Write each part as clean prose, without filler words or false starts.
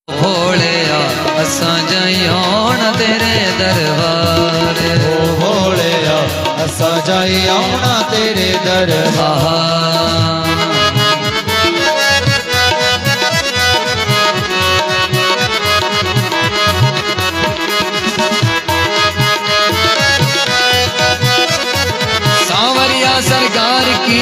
भोलिया असां जाइयोन तेरे दरबार। ओ भोलिया असां जाइयोन तेरे दरबार। सांवरिया सरकार की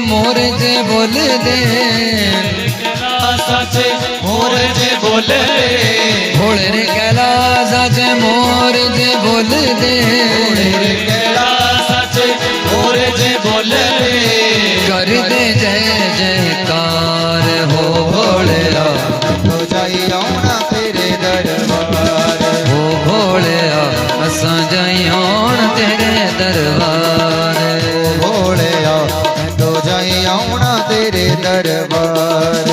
मोर जे बोल दे, सच मोर जे बोल दे, भोले रे कैलाश सच मोर जे बोल दे, भोले कैलाश सच मोर जे बोल दे। कर दे जय जयकार हो भोलिया तो जाइयोन तेरे दरबार। हो भोलिया असां जाइयोन तेरे दरबार। भोलिया तो जाइयोन तेरे दरबार।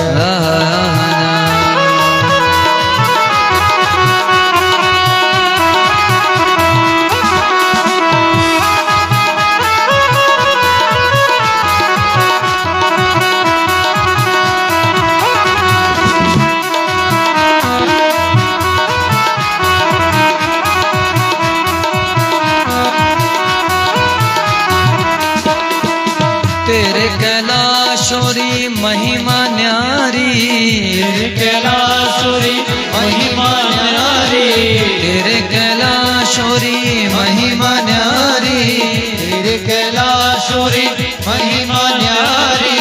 तेरे कैलाशोरी महिमा न्यारी, तेरे कैलाशोरी महिमा न्यारी, तेरे कैलाशोरी महिमा न्यारी, तेरे कैलाशोरी महिमा न्यारी,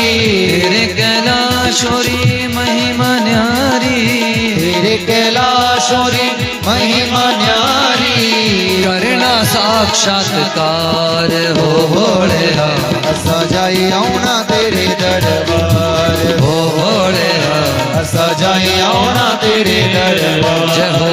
तेरे कैलाशोरी महिमा न्यारी, तेरे कैलाशोरी महिमा न्यारी। करना साक्षात्कार हो भोलिया असां जाइयोन तेरे दरबार। हो भोलिया असां जाइयोन तेरे दरबार। जय हो।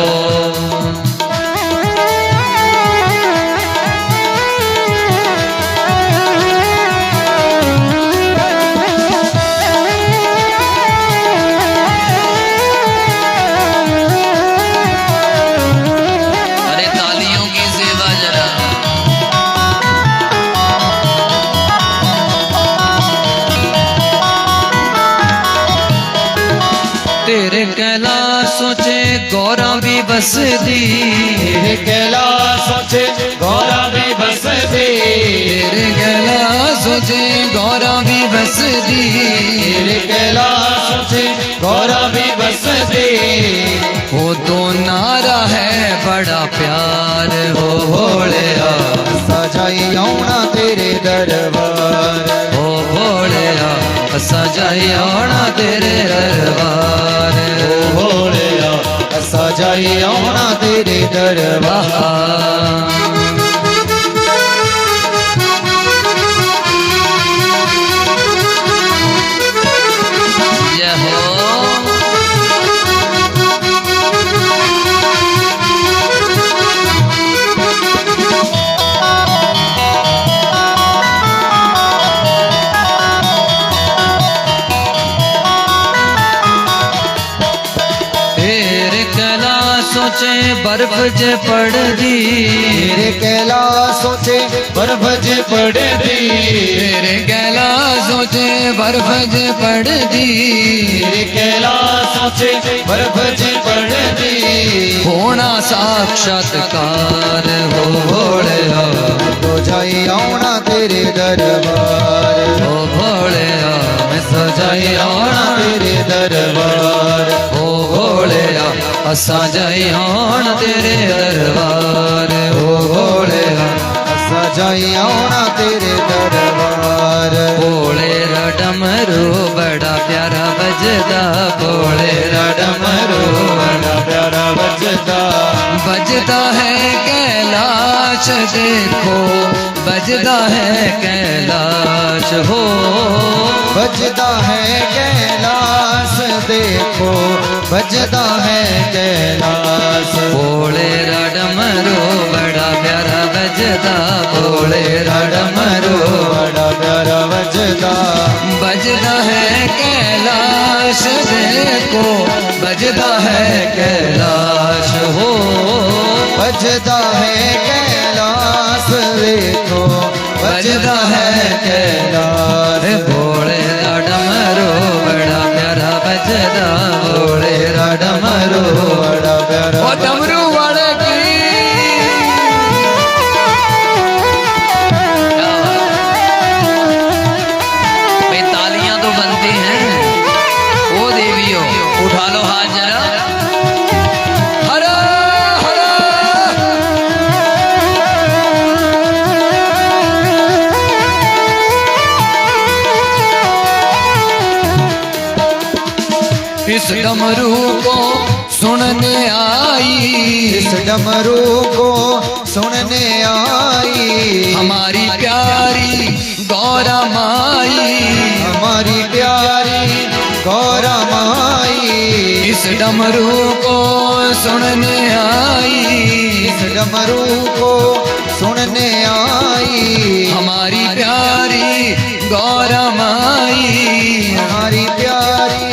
तेरे कैलाशों चे गौरा भी बस दी, तेरे कैलाशों चे गौरा भी बस दी, तेरे कैलाशों चे गौरा भी बस दी, तेरे कैलाशों चे गौरा भी बस दी। वो तो नारा है बड़ा प्यार हो भोलिया असां जाइयोन तेरे दरबार। हो भोलिया असां जाइयोन तेरे दरबार। ओ भोलिया असां जाइयोन तेरे दरबार। जय हो। सोचे बर्फ जे पड़ दी, तेरे कैलाशों चे बर्फ जे पड़ दी, तेरे कैलाशों चे बर्फ जे पड़ दी, तेरे कैलाशों चे बर्फ जे पड़ दी। होना साक्षात्कार हो भोलिया तो जाइयोन तेरे दरबार। हो भोलिया मैं तो जाइयोन तेरे दरबार। हो भोलिया असां जाइयोन तेरे दरबार। हो भोलिया असां जाइयोन तेरे दरबार। भोले रा डमरू बड़ा प्यारा बजदा, भोले रा डमरू बड़ा प्यारा बजदा, बजदा है कैलाश देखो, बजदा है कैलाश हो, बजदा है कैलाश देखो, बजदा है कैलाश। भोले रा डमरू बड़ा प्यारा बजदा, भोले रा डमरू बड़ा प्यारा बजदा, बजदा है कैलाश देखो, बजदा है कैलाश। बजदा है कैलाश देखो बजदा है कैलाश भोले दा डमरू बड़ा प्यारा बजदा भोले दा डमरू बड़ा प्यारा ओ डमरू वाले की भाई तालियां तो बनती हैं ओ देवियों उठा लो हाथ जरा हरा हरा इस डमरू को सुनने आई इस डमरू को सुनने आई हमारी प्यारी गौरा माई हमारी प्यारी गौरा माई इस डमरू को सुनने आई इस डमरू को सुनने आई हमारी प्यारी गौरा माई हमारी प्यारी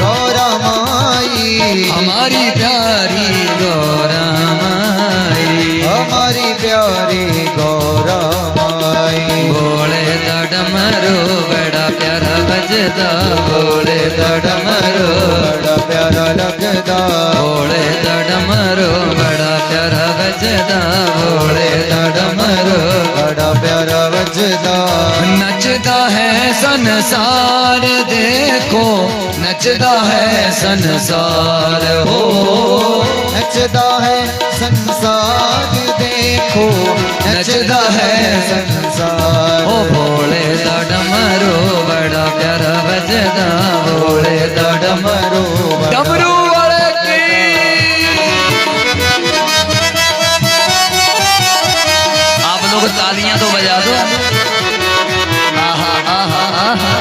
गौरा माई हमारी प्यारी गौरा माई हमारी प्यारी गौरा माई भोले दा डमरू बड़ा प्यारा बजदा भोले दा डमरू बड़ा प्यारा लगदा भोले दा डमरू बड़ा प्यारा बजदा भोले दा डमरू बड़ा प्यारा बजदा नचदा है संसार देखो नचदा है संसार हो नचदा है संसार देखो नचदा है संसार ओ भोले दा डमरू बड़ा प्यारा बजदा भोले दा डमरू डमरू वाले की आप लोग तालियां तो बजा दो आहा आहा आहा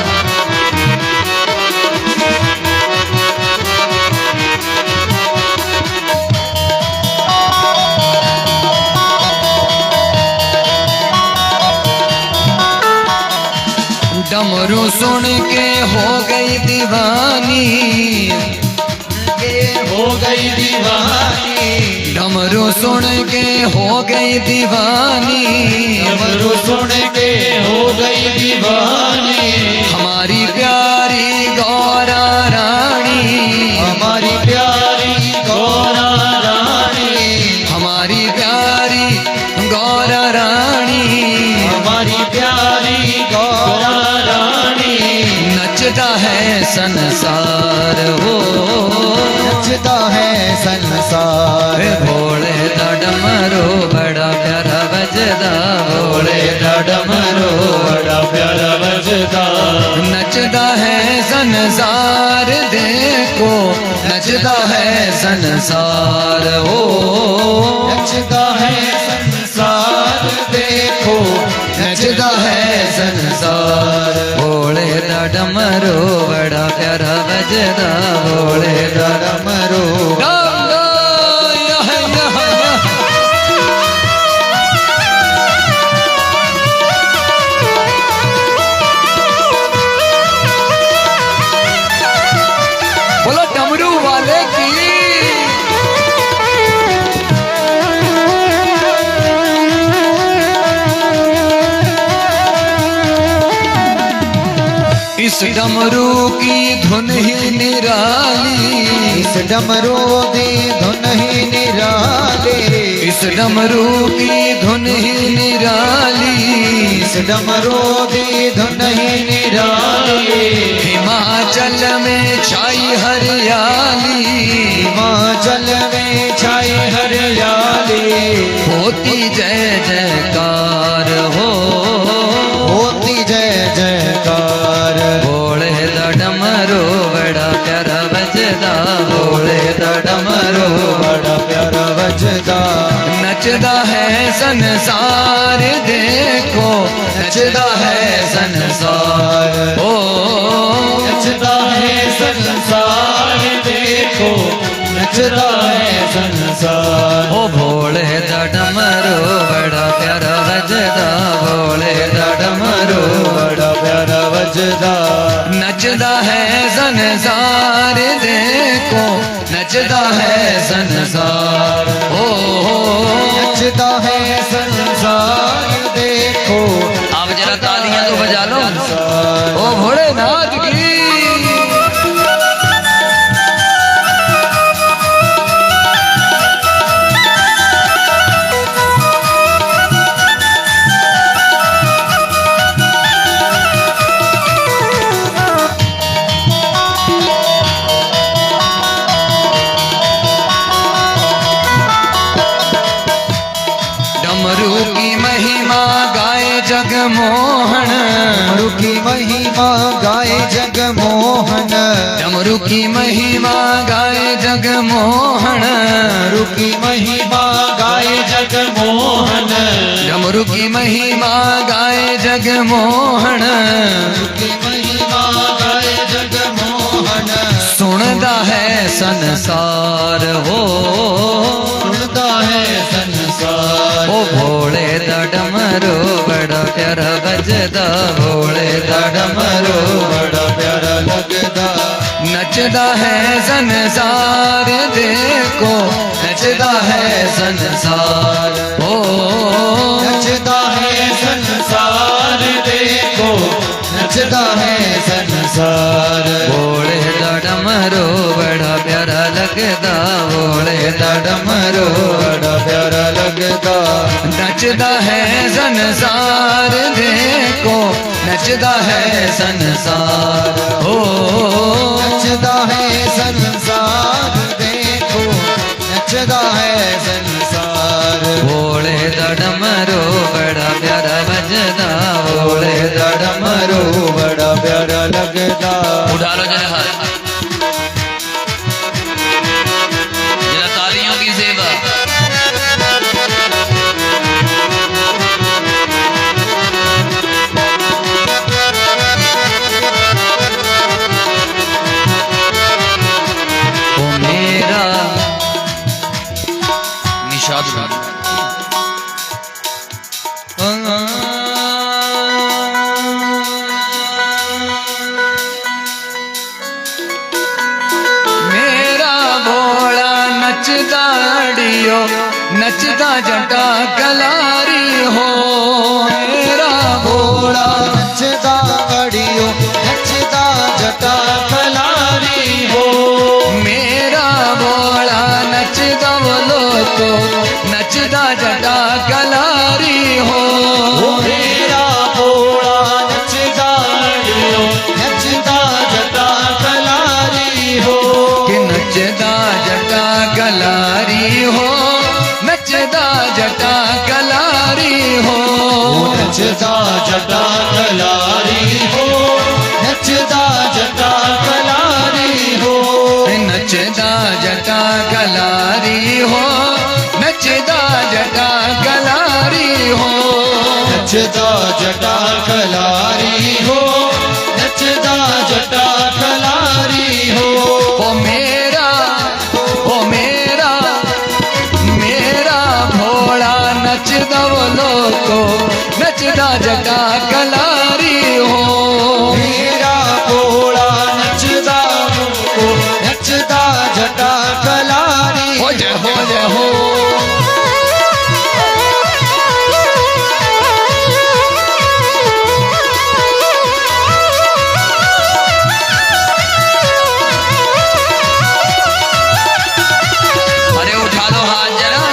डमरू सुन के हो गई दीवानी हो गई दीवानी डमरू सुन के हो गई दीवानी डमरू सुन के हो गई दीवानी हमारी प्यारी गौरा रानी हमारी प्यारी गौरा रानी हमारी प्यारी गौरा रानी हमारी प्यारी गौरा रानी नचता है संसार हो नचता है संसार भोले दा डमरू बड़ा प्यारा बजदा भोले दा डमरू बड़ा प्यारा बजदा नचदा है संसार देखो नचदा है संसार हो नचदा है संसार देखो नचदा है संसार भोले दा डमरू बड़ा प्यारा बजदा भोले दा डमरू डम डम यह यह बोलो डमरू वाले की इस डमरू की धुन ही निराली इस डमरू दी धुन ही निराली इस डमरू की धुन ही निराली इस डमरू दी धुन ही निराली हिमाचल में छाई हरियाली हिमाचल में छाई हरियाली होती जय जयकार हो होती जय जयकार भोले दा डमरू बड़ा प्यारा बजदा भोले दा डमरू बड़ा प्यारा बजदा नचदा है संसार देखो नचदा है संसार ओ नचदा है संसार देखो नचदा है संसार ओ भोले दा डमरू बड़ा प्यारा बजदा भोले दा डमरू बड़ा प्यारा बजदा नचदा है संसार देखो नचदा है संसार ओ मोहन, डमरू की महिमा गाए जग मोहन, डमरू की महिमा गाए जग मोहन, डमरू की महिमा गाए जग मोहन, डमरू की महिमा गाए जग मोहन, डमरू की महिमा गाए जग मोहन। सुनदा है संसार हो, सुनता है संसार, ओ भोले दा डमरू बड़ा प्यारा बजदा, भोले दा डमरू बड़ा प्यारा लगदा, नचदा है संसार देखो, नचदा है संसार हो, नचदा है संसार देखो, नचदा है संसार। भोले दा डमरू बड़ा प्यारा लगदा, भोले दा डमरू बड़ा प्यारा लगदा, नचदा है संसार देखो, नचदा है संसार हो, नचदा है संसार देखो, नचदा है संसार। भोले दा डमरू बड़ा प्यारा बजदा, भोले दा डमरू बड़ा प्यारा लगदा। उठा लो जरा हाथ, जरा तालियों की सेवा। ओ मेरा निशाद मेरा भोला नचदा अड़ियो, नचदा जटा कलारी हो, मेरा भोला नचदा अड़ियो, नचदा जटा कलारी हो, मेरा भोला नचदा बोलो तो, नचदा जटा कलारी हो, मेरा भोला नचदा अड़ियो, नचदा जटा कलारी हो, कि नचदा जटा कलारी हो, नचदा जटा कलारी हो, नचदा जटा कलारी हो, नचदा जटा कलारी हो, नचदा जटा कलारी हो, नचदा जटा कलारी हो, नचदा जटा कलारी हो, नचदा जटा कलारी हो। ओ मेरा मेरा भोला नचदा बोलो को, नचदा जटा कलारी हो, मेरा भोला नचदा को, नचदा जटा कलारी हो जय हो जय हो। अरे उठा लो हाथ जरा,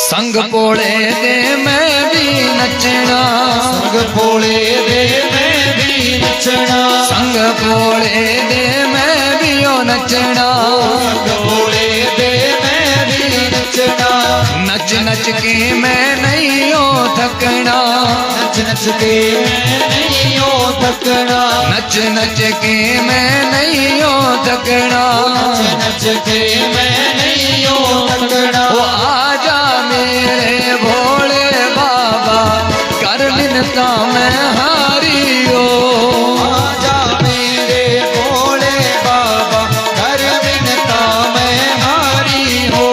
संग पोड़े दे मैं भी नचना, संग पोले दे मैं भी नचना, संग पोड़े दे मैं भी ओ नचना, संग पोले दे मैं भी नचना, नच नच के मैं नहीं हो थकना, नच नच के मैं नहीं हो थकना, नच नच के मैं नहीं हो थकना, नच नच के मैं नहीं हो थकना। ओ आजा मेरे भोले बाबा, कर मिन्नता मैं हारियो, आजा मेरे भोले बाबा, कर मिन्नता मैं हारी हो,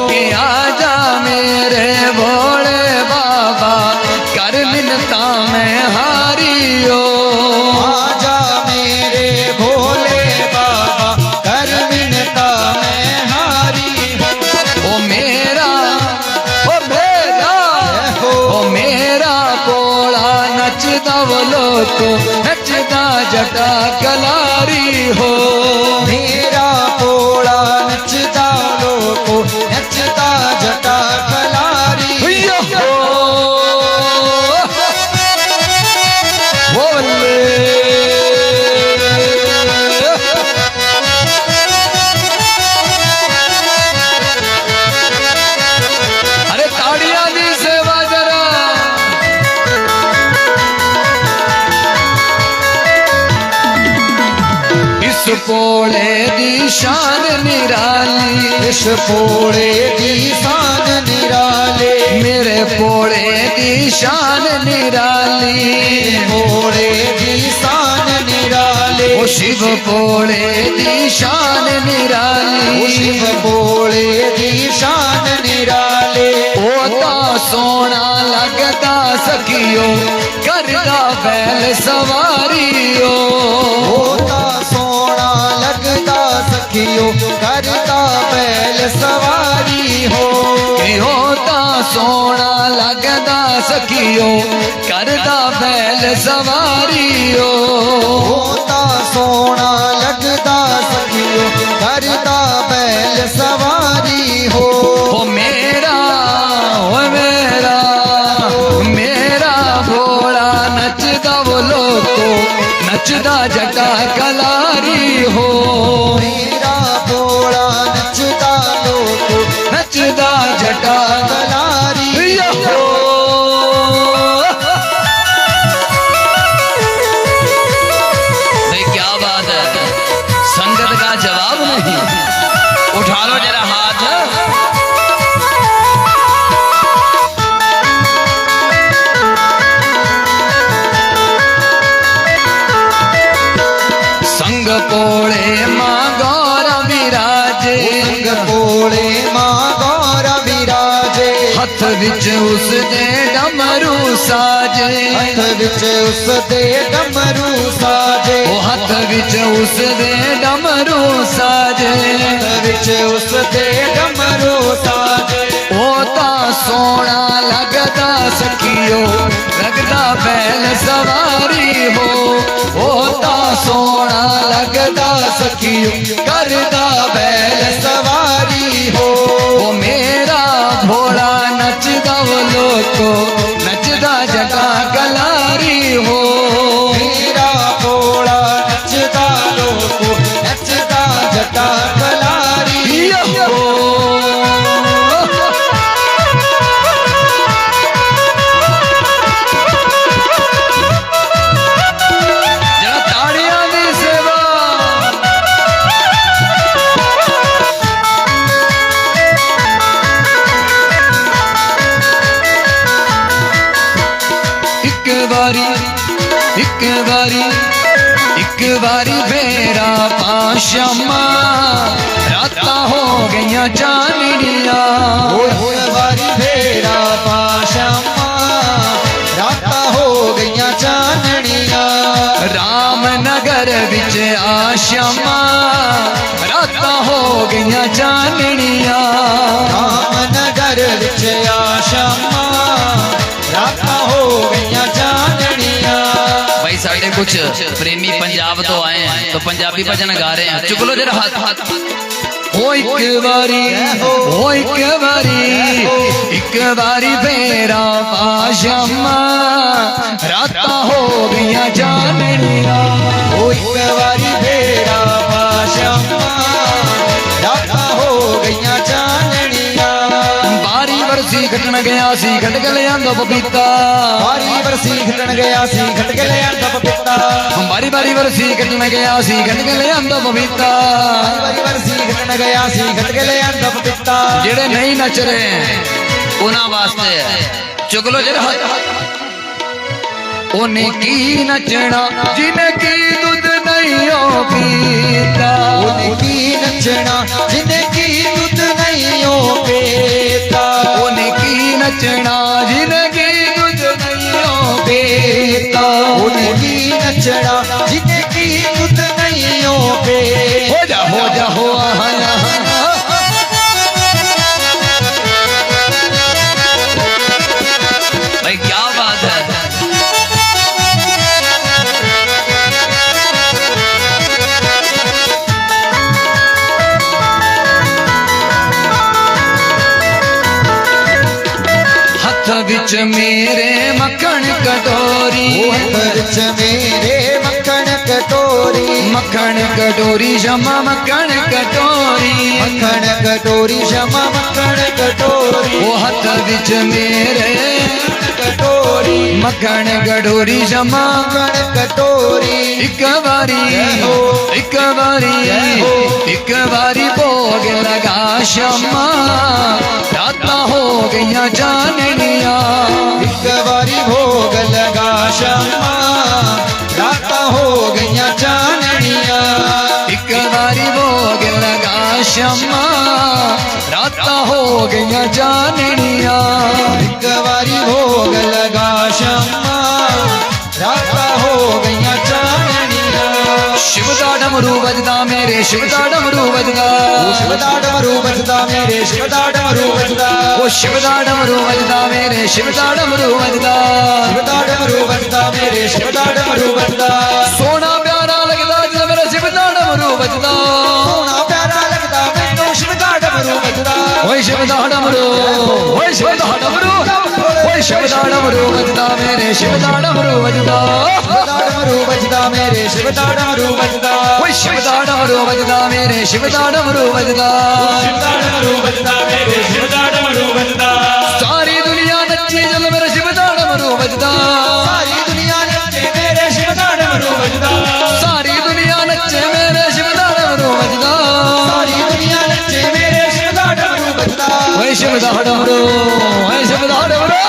कि आजा मेरे भोले बाबा, कर मिन्नता मैं हारियो, आजा मेरे भोले बाबा, कर मिन्नता मैं हारी हो। ओ मेरा ओ मेरा भोला नचदा बोलो तो, नचदा जटा कलारी हो, मेरा भोला नचदा लोको, नचदा जटा कलारी हो, बोले भोले दी शान निराली, इस भोले दी शान निराले, मेरे भोले दी शान निराली, भोले दी शान निराले, ओ शिव भोले दी शान निराली, शिव भोले दी शान निराले। ओ ता सोना लगदा सखियो करदा बैल सवारियो, होता सोना लगता सखियो करता बैल सवारी हो। होता सोना लगदा सखियो करदा बैल सवारियो, होता सोना लगता सखियो करता बैल सवारी हो। ओ मेरा मेरा भोला नचदा वो लोको नचदा जटा कलारी हो, मेरा भोला नचता लोको नचदा जटा कलारी हो। भाई क्या बात है, संगत का जवाब नहीं। उठा लो जरा हाथ। संग पोले माँ गौरा विराजे, संग भोले माँ गौरा विराजे, हथ विच उस दे डमरू साजे, हथ विच उस दे डमरू साजे, ओ हथ विच उस दे डमरू साजे, हथ विच उस दे डमरू साजे। ओ ता सोना लगदा सखियो लगदा बैल सवारी हो, ओ ता सोना लगदा सखियो करदा बैल सवारी हो। ओ मेरा भोला नचदा वो लोको नचदा जटा कलारी हो, मेरा भोला नचदा लोको नचदा जटा कलारी हो। जरा ताड़ियां दी सेवा। एक बारी फेरा पाशमा राता हो गईया चांदनिया, वारी भेड़ा पाशमा राता हो गईया चांदनिया, रामनगर विच आशमा राता हो गईया चांदनिया, रामनगर विच आशमा राता हो गईया चांदनिया। भाई साढ़े कुछ प्रेमी पंजाब तो आए हैं तो पंजाबी भजन गा रहे हैं, चुक लो जरा हाथ। ओ एक बारी फेरा पाशमा राता हो गईया चांदनिया, एक वारी भेड़ा पाशमा राता हो गईया चांदनिया। बारी बरसी खटन गया सी खट के ले आंदा पपीता, बारी बरसी खटन गया सी खट के ले आंदा पपीता, बारी बारी बरसी खटन गया सी खट के ले आंदा पपीता, बारी बरसी खटन गया सी खट के ले आंदा पपीता। जेड़े नहीं नच रहे हैं उन्हां वास्ते है, चुक लो जरा हाथ। उन्हें की नचना जिन्हें की दूध नहीं हो पीता, उन्हें की नचना जिन्हें की दूध नहीं हो पीता, उन्हें की नचना जिन्हें की दूध नहीं हो पीता, उन्हें की नचना जिन्हें की दूध नहीं हो पीता। हो जा हो आया। भाई क्या बात है, हथ विच मेरे मक्खन कटोरी, विच मेरे मक्खन कटोरी, मक्खन कटोरी क्षमा मक्खन कटोरी, मक्खन कटोरी क्षमा मक्खन कटोरी, वो हथ विच मेरे कटोरी मक्खन कटोरी शमा मक्खन कटोरी एक बारी एक बारी भोग लगा शमा राता हो गईया जाननिया एक बारी भोग लगा शमा राता हो गईया जाननिया एक बारी भोग लगा शमा राता हो गईया जाननिया एक बारी भोग लगा शमा राता हो गईया जाननिया शिवदा डमरू बजदा मेरे शिवदा डमरू बजदा शिवदा डमरू बजदा मेरे शिवदा डमरू बजदा ओ शिवदा डमरू बजदा मेरे शिवदा डमरू बजदा शिवदा डमरू बजदा मेरे शिवदा डमरू बजदा सोना प्यारा लगदा जब मेरा शिवदा डमरू बजदा सोना प्यारा लगदा मैनू शिवदा डमरू बजदा ओए शिवदा डमरू ओए शिवदा डमरू ओए शिवदा डमरू बजदा मेरे शिवदा डमरू बजदा शिवदा डमरू बजदा मेरे शिवदा डमरू बजदा ओए शिवदा डमरू बजदा मेरे शिवदा डमरू बजदा शिवदा डमरू बजदा मेरे शिवदा डमरू बजदा सारी दुनिया नच्ची जब मेरा शिवदा डमरू बजदा सारी दुनिया नच्चे मेरे शिवदा डमरू बजदा सारी दुनिया नच्चे मेरे शिवदा डमरू बजदा सारी दुनिया नच्चे मेरे शिवदा डमरू बजदा ओए शिवदा डमरू ओए शिवदा डमरू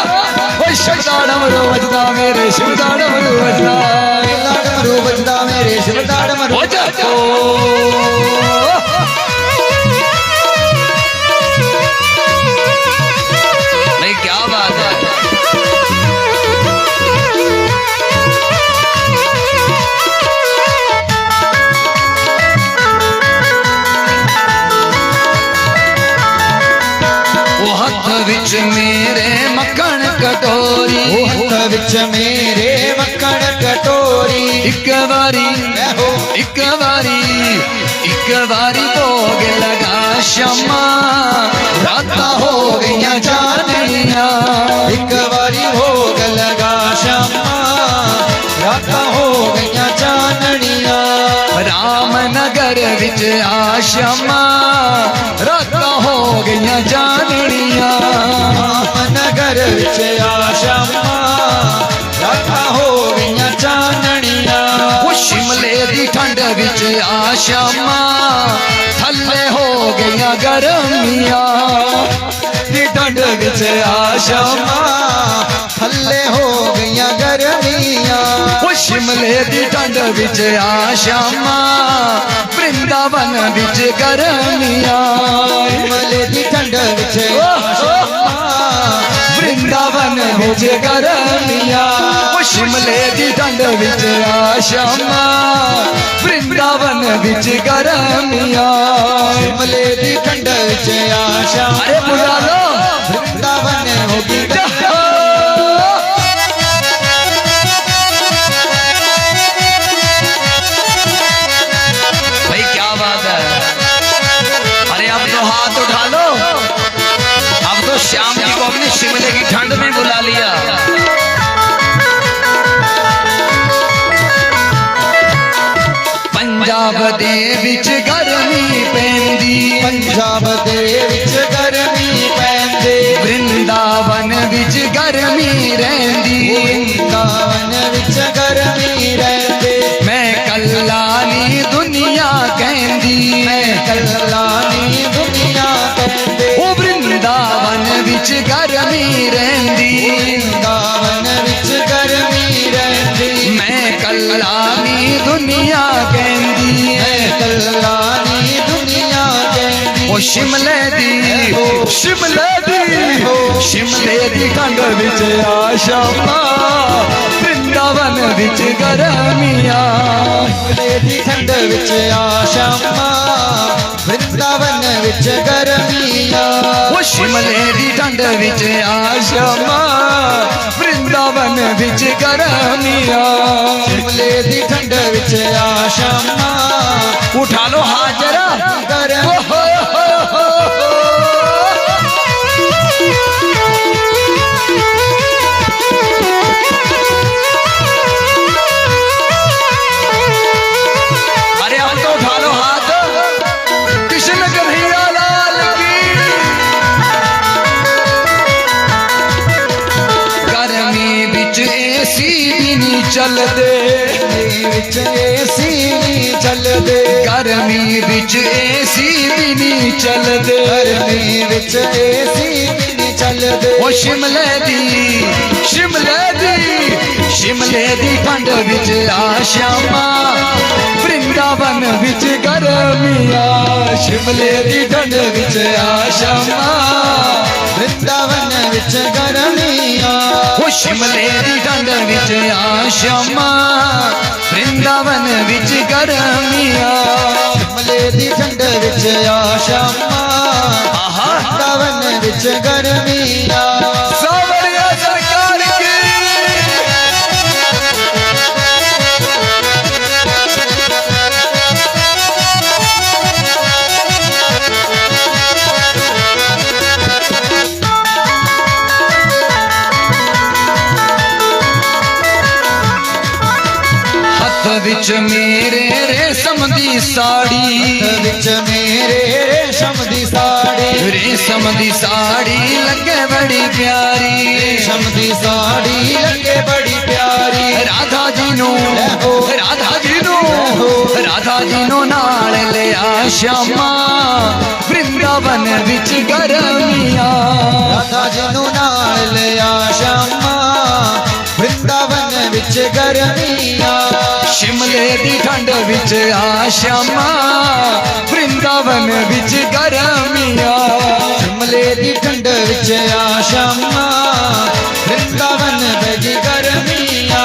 ओए शिवदा डमरू बजदा मेरे शिवदा डमरू बजदा शिवदा डमरू बजदा मेरे शिवदा डमरू बजा भाई क्या बात है वो हथ विच मेरे मक्खन कटोरी हथ विच मेरे मक्खन कटोरी एक बारी भोग लगा शमा राता हो गईया जाननिया एक बारी भोग लगा शमा राता हो गईया जाननिया रामनगर विच आशमा राता हो गईया जाननिया रामनगर विच आशमा राता हो गईया जाननिया वो शिमले दी ठंड विच आशमा थल्ले हो गईया गरमिया दी ठंड विच आशमा थल्ले हो गईया गरमिया वो शिमले दी ठंड विच आशमा वृंदावन विच गरमिया शिमले दी ठंड विच आशमा वृंदावन विच गरमिया वो शिमले दी ठंड विच आशमा वृंदावन विच गरमिया शिमले दी ठंड विच आशमा अरे बुला लो वृंदावन होगी भाई क्या बात है अरे अब तो हाथ उठा लो अब तो श्याम जी को अपनी शिमले की ठंड में बुला लिया पंजाब दे विच गर्मी पैंदी पंजाब दे विच गर्मी पैंदे वृंदावन विच गर्मी रैंदी वृंदावन विच गर्मी रैंदे मैं कल्ला नी दुनिया कहंदी मैं कल्ला नी दुनिया कहंदे ओ वृंदावन विच गर्मी रैंदी वृंदावन विच गर्मी रैंदी मैं कल्ला नी दुनिया कहंदी मैं कल्ला नी दुनिया कहंदी ओ शिमले दी ठंड विच आशमा वृंदावन विच गरमिया शिमले दी ठंड विच आशमा वृंदावन विच गर्मिया ओ शिमले दी ठंड विच आशमा वृंदावन विच गरमिया शिमले दी ठंड विच आशमा उठा लो हाथ जरा गर्म अरे हम तो उठा लो हाथ कृष्ण कन्हैया लाल की गर्मी बिच चलदे विच एसी नहीं चलदे गर्मी विच एसी भी नहीं चलदे गर्मी विच एसी भी नहीं चलदे ओ शिमले दी ठंड विच आशामा वृंदावन विच गर्मिया शिमले दी ठंड विच आशामा वृंदावन विच गर्मिया ओ शिमले दी ठंड विच आशामा वृंदावन विच गर्मिया शिमले दी ठंड विच आशामा आहा वृंदावन विच गर्मिया सावरिया सरकार की हथ विच मेरे रेशम दी साड़ी विच मेरे रेशम दी साड़ी रेशम दी साड़ी लगे बड़ी प्यारी रेशम दी साड़ी लगे बड़ी प्यारी राधा जी नो नाल ले आ श्यामा वृंदावन विच गर्मिया राधा जी नु नाल ले आ श्यामा वृंदावन विच गर्मिया शिमले दी ठंड विच आ श्यामा वृंदावन विच गर्मिया शिमले दी ठंड विच आ श्यामा वृंदावन विच गर्मिया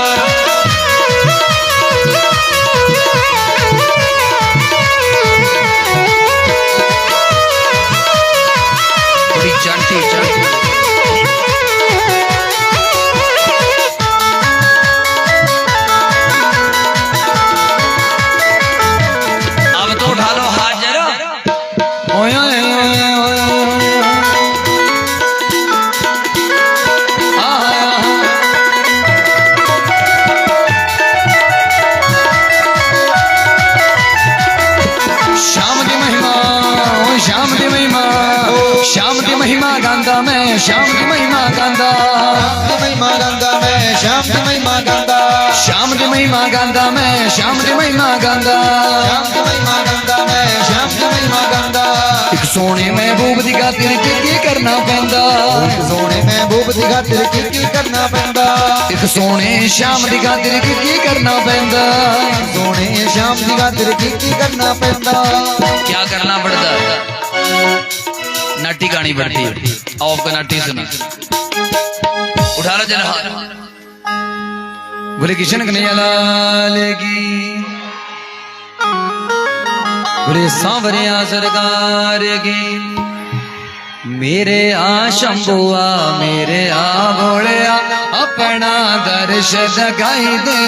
थोड़ी चढ़ती अब तो उठा लो हाथ जरा ओए ओए ओए ओए श्याम की महिमा ओ श्याम की महिमा श्याम की महिमा गांदा मैं श्याम की महिमा गांदा महिमा गंगा में श्याम की महिमा गंगा श्याम की महिमा गांदा मैं श्याम की महिमा गांदा श्याम की महिमा गंगा में श्याम की महिमा गंगा एक सोने महबूब दी खातिर की करना पैंदा सोने महबूब दी खातिर की करना पैंदा एक सोने श्याम दी खातिर की करना पैंदा सोने श्याम दी खातिर की करना पैंदा क्या करना पड़ता नाटी गानी पड़ती आओ आपका नाटी सुना उठा लो जरा बोले किशन कन्हैया लाल की बोले सांवरिया सरकार की मेरे आ शंभुआ मेरे आ भोलिया अपना दर्श दिखाई दे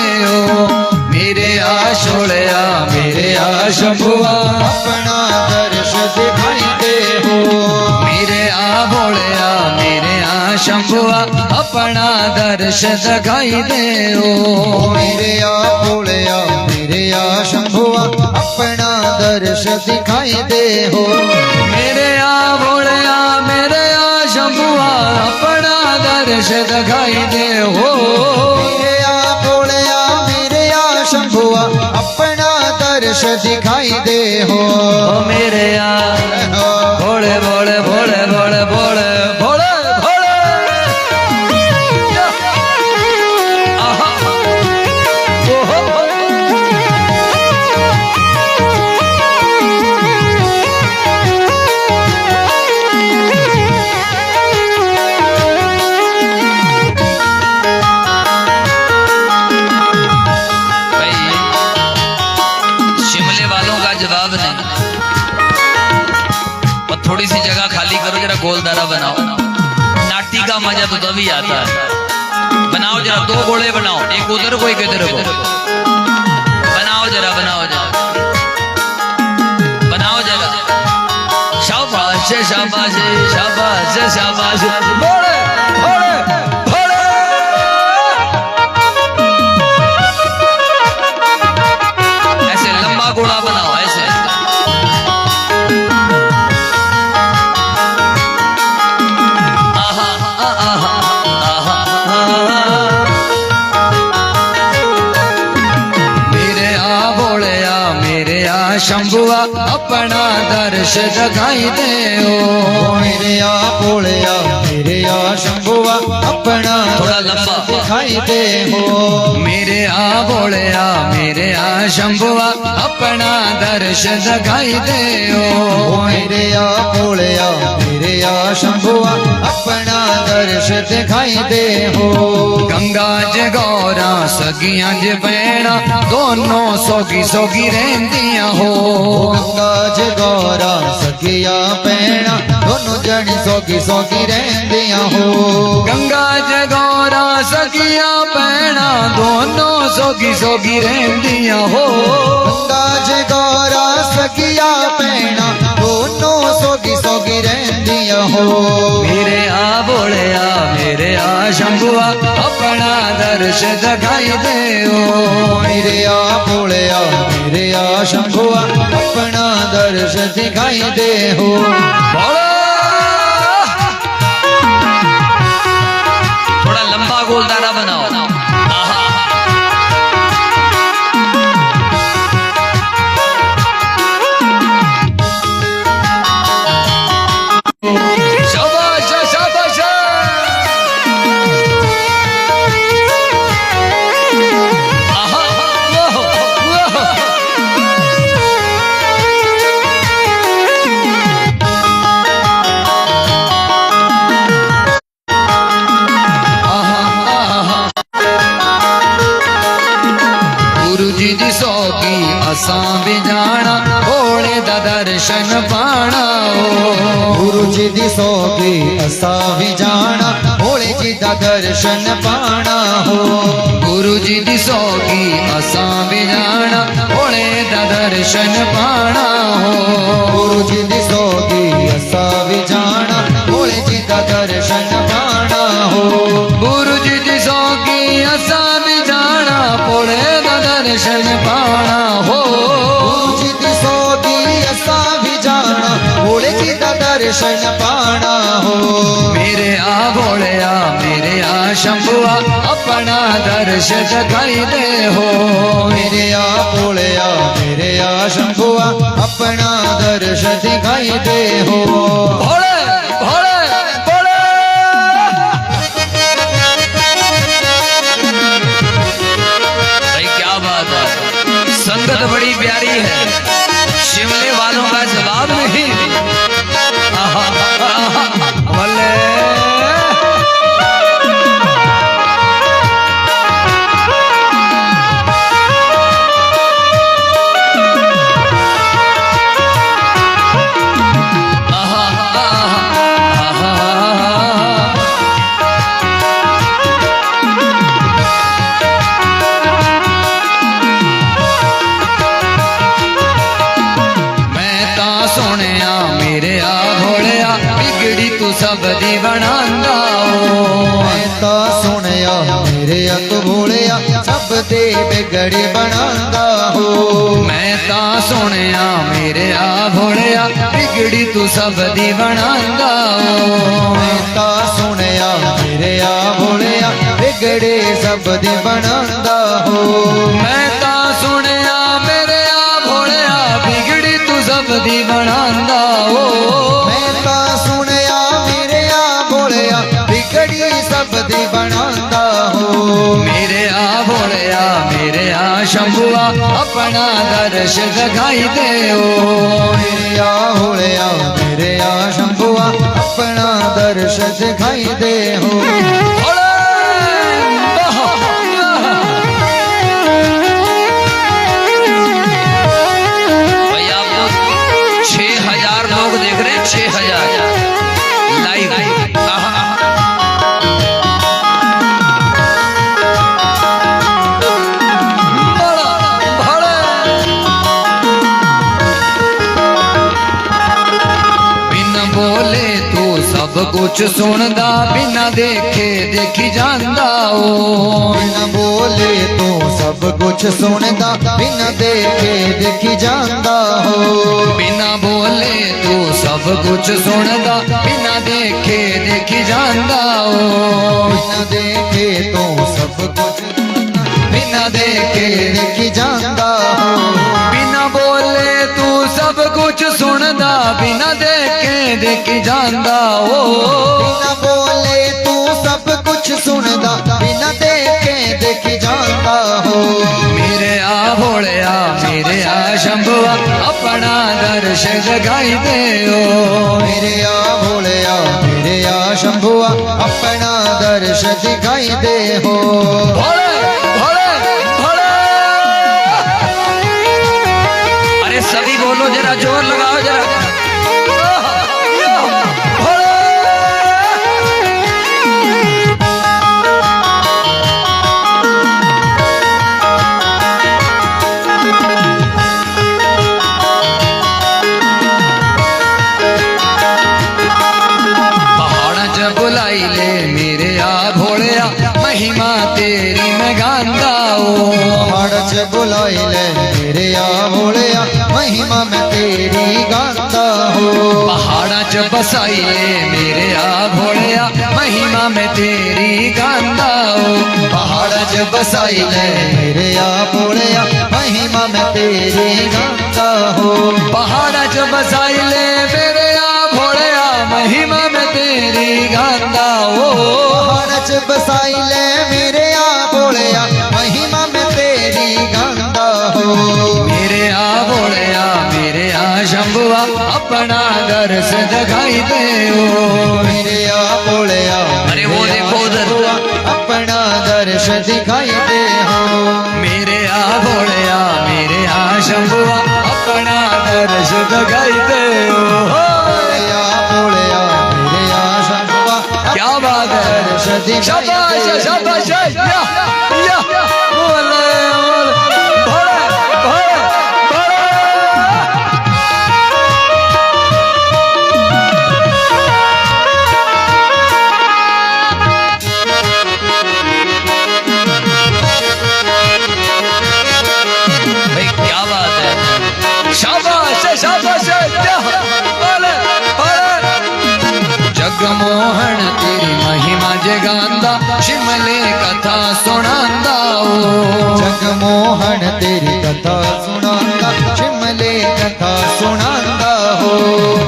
मेरे आ शोलिया मेरे आ शंभुआ अपना दर्श दिखाई दे हो मेरे आ भोलिया मेरे आ शंभुआ अपना दर्श दिखाई दे मेरे आ भोलिया मेरे आ शंभुआ अपना दर्श दिखाई दे हो मेरे आ भोलिया मेरे आ शंभुआ अपना दर्श दिखाई दे हो मेरे आ भोलिया मेरे आ शंभुआ अपना दर्श दिखाई दे हो मेरे आ भोले भोले भोले भोले भोले भोले भोले आहा ओहो जवाब नहीं और थोड़ी सी जगह खाली करो जरा गोलदारा बनाओ नाटी का मजा तो तभी आता है बनाओ जरा दो गोले बनाओ एक उधर को एक इधर को बनाओ जरा बनाओ जरा शाबाश शाबाश शाबाश शाबाश बोले बोले बोले ऐसे लंबा गोला बनाओ ऐसे आहा आहा आहा शंभुआ अपना दर्श दिखाई दे मेरे भोलिया मेरे शंभुआ अपना थोड़ा लंबा दिखाई दे हो मेरे भोलिया मेरे शंभुआ अपना दर्श दिखाई दे मेरे भोलिया मेरे शंभुआ अपना दर्श दिखाई दे हो गंगा ज गौरा सगियां ज भैणा दोनों सोगी सोगी रहंदियां हो गंगा ज गौरा सखिया भैणा दोनों जनी सोगी सोगी रहंदियां हो गंगा ज गौरा सगियां भैणा दोनों सोगी सोगी रहंदियां हो गंगा ज गौरा सखिया भैणा दोनों सोगी सोगी रहंदियां हो मेरे भोलिया मेरे शंभुआ अपना दर्श दिखाई दे मेरे भोलिया मेरे शंभुआ अपना दर्श दिखाई दे हो थोड़ा लंबा गोलदारा बनाओ शाबाश शाबाश आहा वाह वाह गुरु जी दी सौगी असां भी जाना भोले दा दर्शन पाना गुरु जी दी सौगी असा भी जाना भोले जी दा दर्शन पाना हो गुरु जी दी सौगी असां भी जाना भोले दा दर्शन पाना हो गुरु जी दी सौगी असा भी जाना भोले जी दा दर्शन पाना हो गुरु जी दी सौगी असां भी जाना भोले दा दर्शन पाना हो गुरु जी दी सौगी असा भी जाना भोले जी दा दर्शन पाना हो मेरे भोलिया मेरे शंभुआ अपना दर्श दिखाई दे हो मेरे भोलिया मेरे शंभुआ अपना दर्श दिखाई दे हो भोले भोले भोले भाई क्या बात है संगत बड़ी प्यारी है शिमले वालों का जवाब नहीं आहा, आहा, भोले सोनिया मेरे भोलिया बिगड़ी तू सब दी बनांदा मैं ता सुनिया मेरे तू भोलिया सब दे बिगड़ी बनांदा हो मैं ता सोनिया मेरे भोलिया बिगड़ी तू सब दी बनांदा मैं ता सुनिया मेरे भोलिया बिगड़े सब दी बनांदा हो मैं ता सुनिया मेरे भोलिया बिगड़ी तू सब दी बनांदा हो मैं ता सुनिया मेरे भोलिया बिगड़ी सब दी बनांदा हो मेरे भोलिया मेरे शंभुआ अपना दर्श दिखाई दे मेरे भोलिया मेरे शंभुआ अपना दर्श दिखाई दे हो भाई आप लोग 6000 लोग देख रहे हैं 6000 लाइव बोले तू सब कुछ सुनदा बिना देखे देखी जांदा बिना बोले तो सब कुछ सुनदा बिना देखे देखी जांदा हो बिना बोले तू सब कुछ सुनदा बिना देखे देखी जांदा बिना देखे तो सब कुछ बिना देखे देखी जांदा हो बिना बोले सुनदा बिना देखे देखी जांदा ओ बिना बोले तू सब कुछ सुनदा बिना देखे देखी जाता हो मेरे आ भोलिया मेरे आ शंभुआ अपना दर्श दिखाई दे ओ मेरे आ भोलिया मेरे आ शंभुआ अपना दर्श दिखाई दे हो भोले भोले भोले अरे सभी बोलो जरा जोर लगाओ जरा बुलाई ले मेरे आ भोलिया महिमा तेरी मैं गांदा ओ हड़च बुलाई ले मेरे आ भोलिया महिमा मैं तेरी गाता हो पहाड़ा च बसाई ले मेरे आ भोलिया महिमा में तेरी गांदा ओ पहाड़ च बसाई ले मेरे आ भोलिया महिमा मैं तेरी गाता हो पहाड़ा च बसाई ले मेरे आ भोलिया महिमा में तेरी गांदा ओ पहाड़ च बसाई ले मेरे आ भोलिया महिमा में तेरी गाता हो मेरे आ भोलिया मेरे आ शंभुआ अपना दर्श दिखाई दे ओ मेरे आ भोलिया अरे वो देखो उधर अपना दर्श दिखाई दे हो मेरे आ भोलिया मेरे आ शंभुआ अपना दर्श दिखाई दे ओ मेरे आ भोलिया मेरे आ शंभुआ क्या बात है दर्श दिखाई शाबाश दे शाबाश या बोले भोले भोले भोले भाई क्या बात है शाबाश शाबाश बोले भोले जगमोहन तेरी महिमा जगांदा शिमले कथा सुनांदा ओ जगमोहन तेरी कथा सुनांदा शिमले कथा सुनांदा हो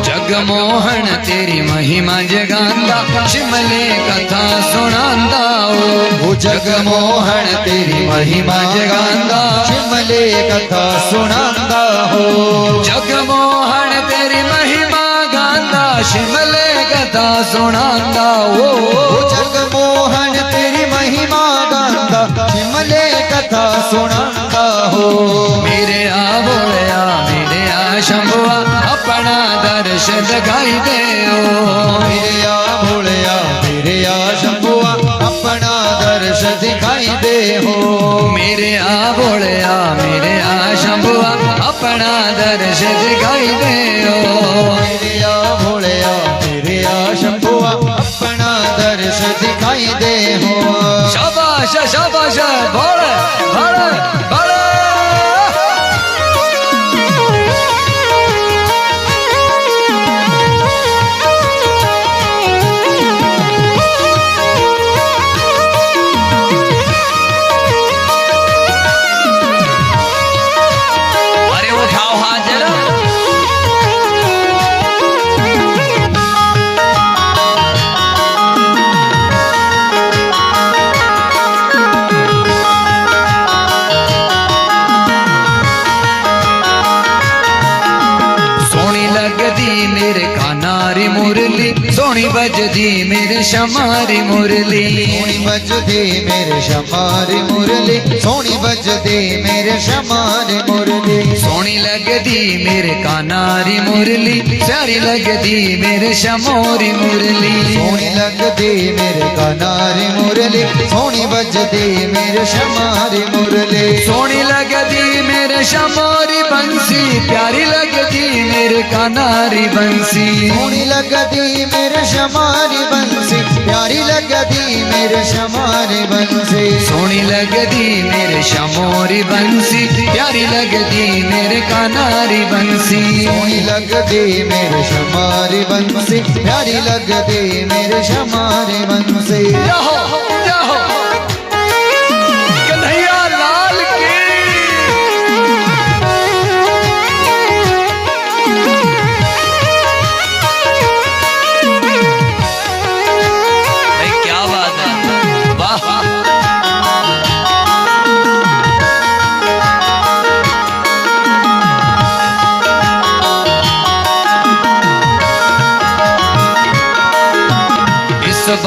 जगमोहन तेरी महिमा जगांदा शिमले कथा सुनांदा ओ जगमोहन तेरी महिमा जगांदा शिमले कथा सुनांदा हो जगमोहन तेरी महिमा गांदा शिमले कथा सुनांदा ओ जगमोहन तेरी महिमा गांदा शिमले कथा सुनांदा हो मेरे आ भोलिया मेरे आ शंभुआ अपना दर्श दिखाई दे ओ मेरे आ भोलिया मेरे आ शंभुआ अपना दर्श दिखाई दे हो मेरे आ भोलिया मेरे आ शंभुआ अपना दर्श दिखाई दे ओ मेरे आ भोलिया मेरे आ शंभुआ अपना दर्श दिखाई दे हो शाबाश शाबाश भोले भोले भोले अरे उठाओ हाथ जरा लगदी मेरे कानारी मुरली सोनी बजदी मेरे शमारी मुरली सोनी बजदी मेरे शमारी मुरली सोनी बजदी मेरे शमारी मुरली सोनी लगदी मेरे कानारी मुरली प्यारी लगदी मेरे शमोरी मुरली सोनी लगदी मेरे कानारी मुरली सोनी बजदी मेरे शमारी मुरली सोनी लगदी मेरे शमोरी बंसी प्यारी लगदी मेरे कानारी बंसी सोनी लगदी मेरे शमारी बंसी प्यारी लगदी मेरे शमारी बंसी सोनी लगदी मेरे शमोरी बंसी प्यारी लगदी मेरे कानारी बंसी सोनी लगदी मेरे शमारी बंसी प्यारी लगदी मेरे शमारी बंसी जाहो जाहो कन्हैया लाल की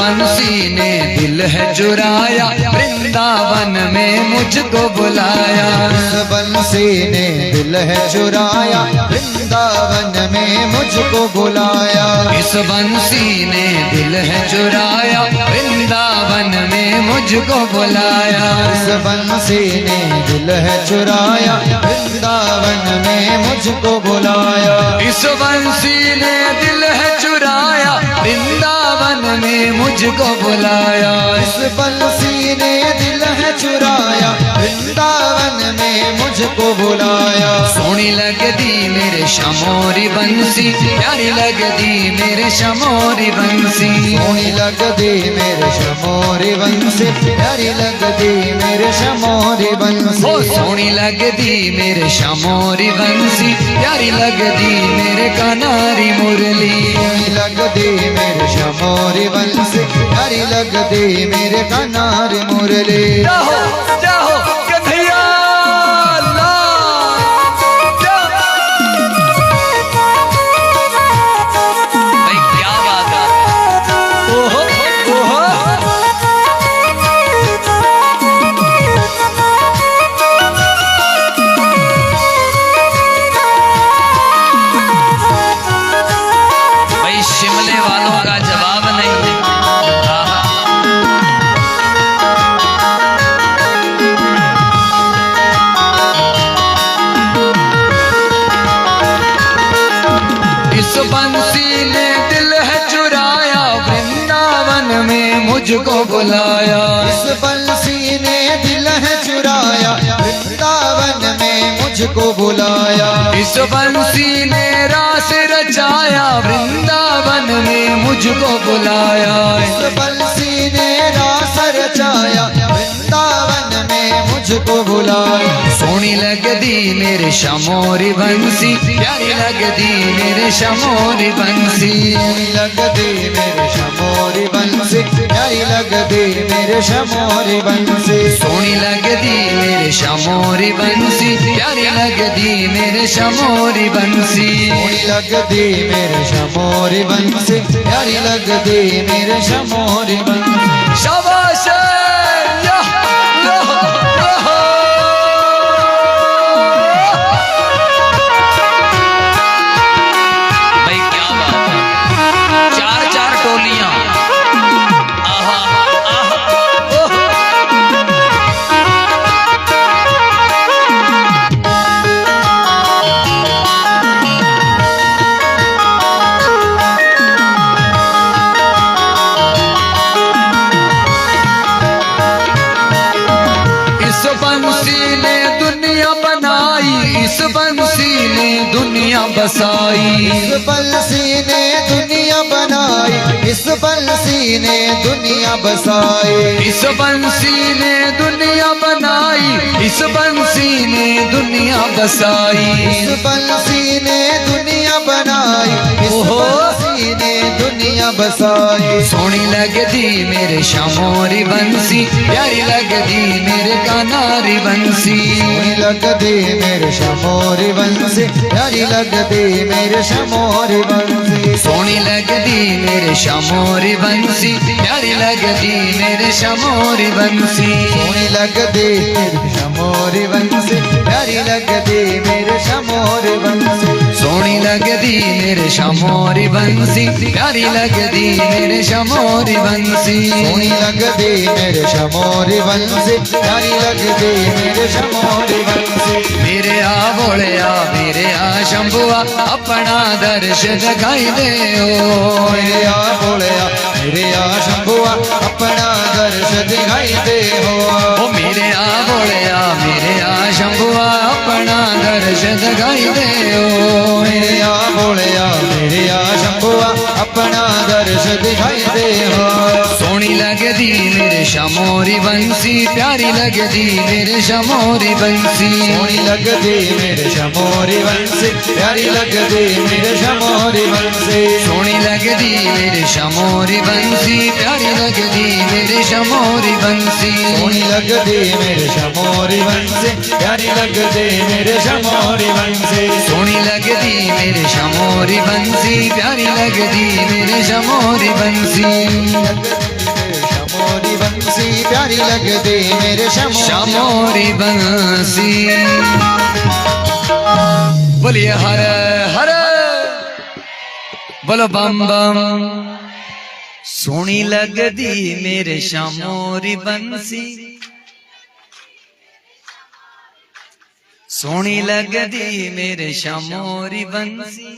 बंसी ने दिल है चुराया, वृंदावन में मुझको बुलाया। इस बंसी ने दिल है चुराया, वृंदावन में मुझको बुलाया। इस बंसी ने दिल है चुराया, वृंदावन में मुझको बुलाया। इस बंसी ने दिल है चुराया, वृंदावन में मुझको बुलाया। इस बंसी ने दिल है चुराया, वृंदावन में मुझको बुलाया। इस बंसी ने दिल है चुराया, वृंदावन में मुझको बुलाया। सोनी लगदी मेरे शमोरी बंसी, प्यारी लगदी मेरे शमोरी बंसी। सोनी लगदी मेरे शमोरी बंसी, प्यारी लगदी मेरे शमोरी बंसी। ओ सोनी लगदी मेरे शमोरी बंसी, प्यारी लगदी मेरे कनारी मुरली। सोनी लगदी मेरे शमोरी बंसी, प्यारी लगदी मेरे कनारी मुरली। जाहो जाहो कन्हैया लाल भाई, क्या बात है। ओहो ओहो भाई, शिमले वालों का जवाब नहीं है। आहा। इस बंसी ने दिल है चुराया, वृंदावन में मुझको बुलाया। इस बंसी ने दिल है चुराया, वृंदावन में मुझको बुलाया। इस बंसी ने रास रचाया, वृंदावन में मुझको बुलाया। इस बंसी ने रास रचाया, वृंदावन में मुझको बुलाया। सोनी लगदी मेरे शमोरी बंसी, प्यारी लगदी मेरे शमोरी बंसी। सोनी लगदी मेरे शमोरी बंसी, प्यारी लगदी मेरे शमोरी बंसी। सोनी लगदी मेरे शमोरी बंसी, प्यारी लगदी मेरे शमोरी बंसी। सोनी लगदी मेरे शमोरी बंसी, प्यारी लगदी मेरे शमोरी बंसी। शाबाश या या या। भाई क्या बात है, चार चार टोलियां। आहा आहा ओह। इस बंसी ने दुनिया बनाई, इस बंसी ने दुनिया बसाई। इस बंसी ने दुनिया बनाई, इस बंसी ने दुनिया बसाई। इस बंसी ने दुनिया बनाई, इस बंसी ने दुनिया बसाई। इस बंसी ने दुनिया बनाई, इस बंसी ने दुनिया बसाई। सोनी लगदी मेरे शमोरी बंसी, प्यारी लगदी मेरे कनारी बंसी। सोनी लगदी मेरे शमोरी बंसी, प्यारी लगदी मेरे शमोरी बंसी। सोनी लगदी मेरे शमोरी बंसी, प्यारी लगदी मेरे शमोरी बंसी। सोनी लगदी मेरे शमोरी बंसी, प्यारी लगदी मेरे शमोरी बंसी। सोनी लगदी मेरे शमोरी बंसी, प्यारी लगदी मेरे शमोरी बंसी। सोनी लगदी मेरे शमोरी बंसी, प्यारी लगदी मेरे शमोरी बंसी। मेरे आ बोलिया मेरे आ शंभुआ, अपना दर्श दिखाई दे ओ। मेरे आ बोलिया मेरे आ शंभुआ, अपना दर्श दिखाई दे हो। ओ मेरे आ बोलिया मेरे आ शंभुआ, अपना दर्श दिखाई दे ओ। मेरे आ बोलिया मेरे आ शंभुआ, अपना दर्श दिखाई दे हो। सोनी लगदी मेरे शमोरी बंसी, प्यारी लगदी मेरे शमोरी बंसी। सोनी लगदी मेरे शमोरी बंसी, प्यारी लगदी मेरे शमोरी बंसी। सोनी लगदी मेरे शमोरी बंसी, प्यारी लगदी मेरे शमोरी बंसी। सोनी लगदी मेरे शमोरी बंसी, प्यारी लगदी मेरे शमोरी बंसी। सोनी लगदी मेरे शमोरी बंसी, प्यारी लगदी मेरे शमोरी बंसी। बंसी प्यारी लगदी मेरे श्यामोरी बंसी। बोलिए हर हर बोलो बम बम। सोनी लगदी मेरे श्यामोरी बंसी, सोनी लगदी मेरे श्यामोरी बंसी।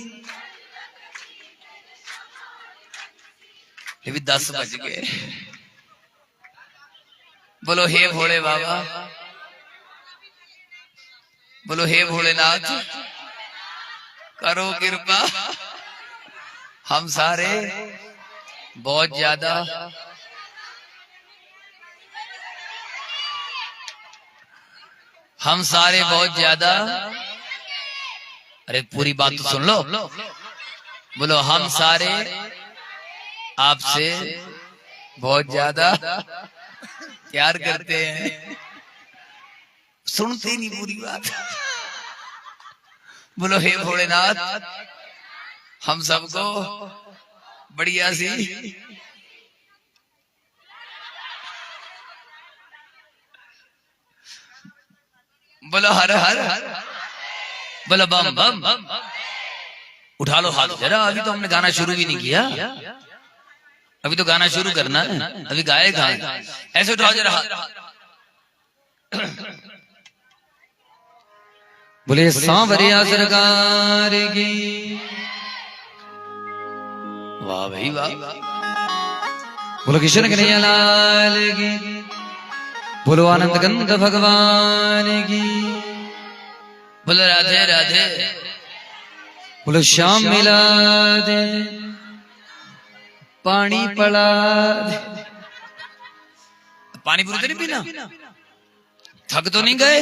ये भी 10 बज गए। बोलो हे भोले बाबा, बोलो हे भोलेनाथ करो कृपा। हम सारे बहुत ज्यादा बहुत ज्यादा, अरे पूरी बात तो सुन लो। बोलो हम सारे आपसे बहुत ज्यादा प्यार करते हैं। सुनते नहीं पूरी बात। बोलो हे भोलेनाथ हम सबको बढ़िया सी बोलो हर हर बोलो बम बम। उठा लो हाथ जरा, अभी तो हमने गाना शुरू भी नहीं किया। अभी तो गाना शुरू करना है, अभी गाए गाए। ऐसे उठाओ जरा हाथ। बोले सांवरिया सरकार की। वाह भाई वाह। बोलो किशन कन्हैया लाल की। बोलो आनंद कंद भगवान की। बोलो राधे राधे। बोलो श्याम मिला दे पानी पड़ा दे। पानी पूरी तो नहीं पीना? थक तो नहीं गए?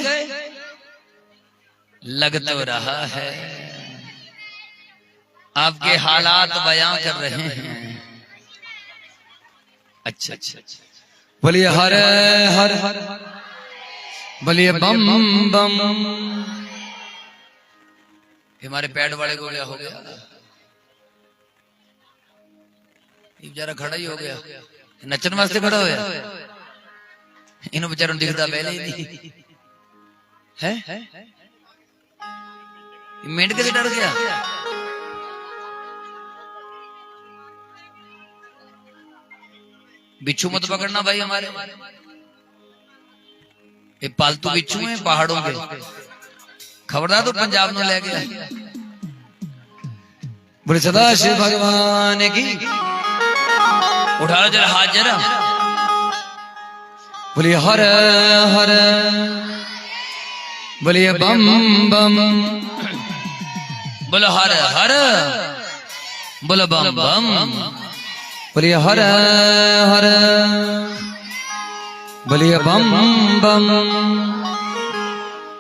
लग तो रहा है आपके हालात बयां कर रहे हैं। अच्छा अच्छा। बोलिए हर हर हर बोलिए बम बम। हमारे पैड वाले को क्या हो गया? बेचारा खड़ा ही हो गया, नचन वास्ते खड़ा हो गया। इन बेचारों दिखता पहले ही नहीं है। मिनट के डर गया। बिच्छू मत पकड़ना भाई हमारे, ये पालतू बिच्छू हैं पहाड़ों के। खबरदार तो पंजाब में ले गया। बोले सदा शिव भगवान की। उठा लो जरा हाथ जरा। बोलिए हर हर बोलिए बम बम। बोलो हर हर बोलो बम बम। बोलिए हर हर बोलिए बम बम।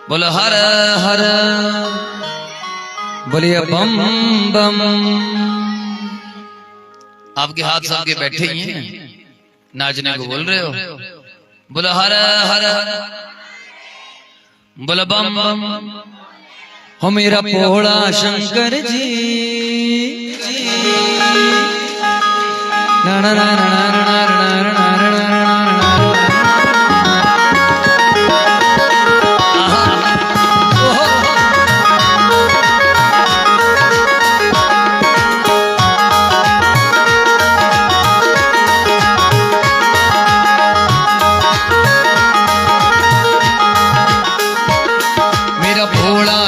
बोलो हर हर बोलिए बम बम। आपके हाथ सबके बैठे ही हैं, नाचने को बोल रहे हो। बोलो हर हर बोलो बम बम। हो मेरा भोला शंकर जी ना ना ना ना ना ना ना ना ना।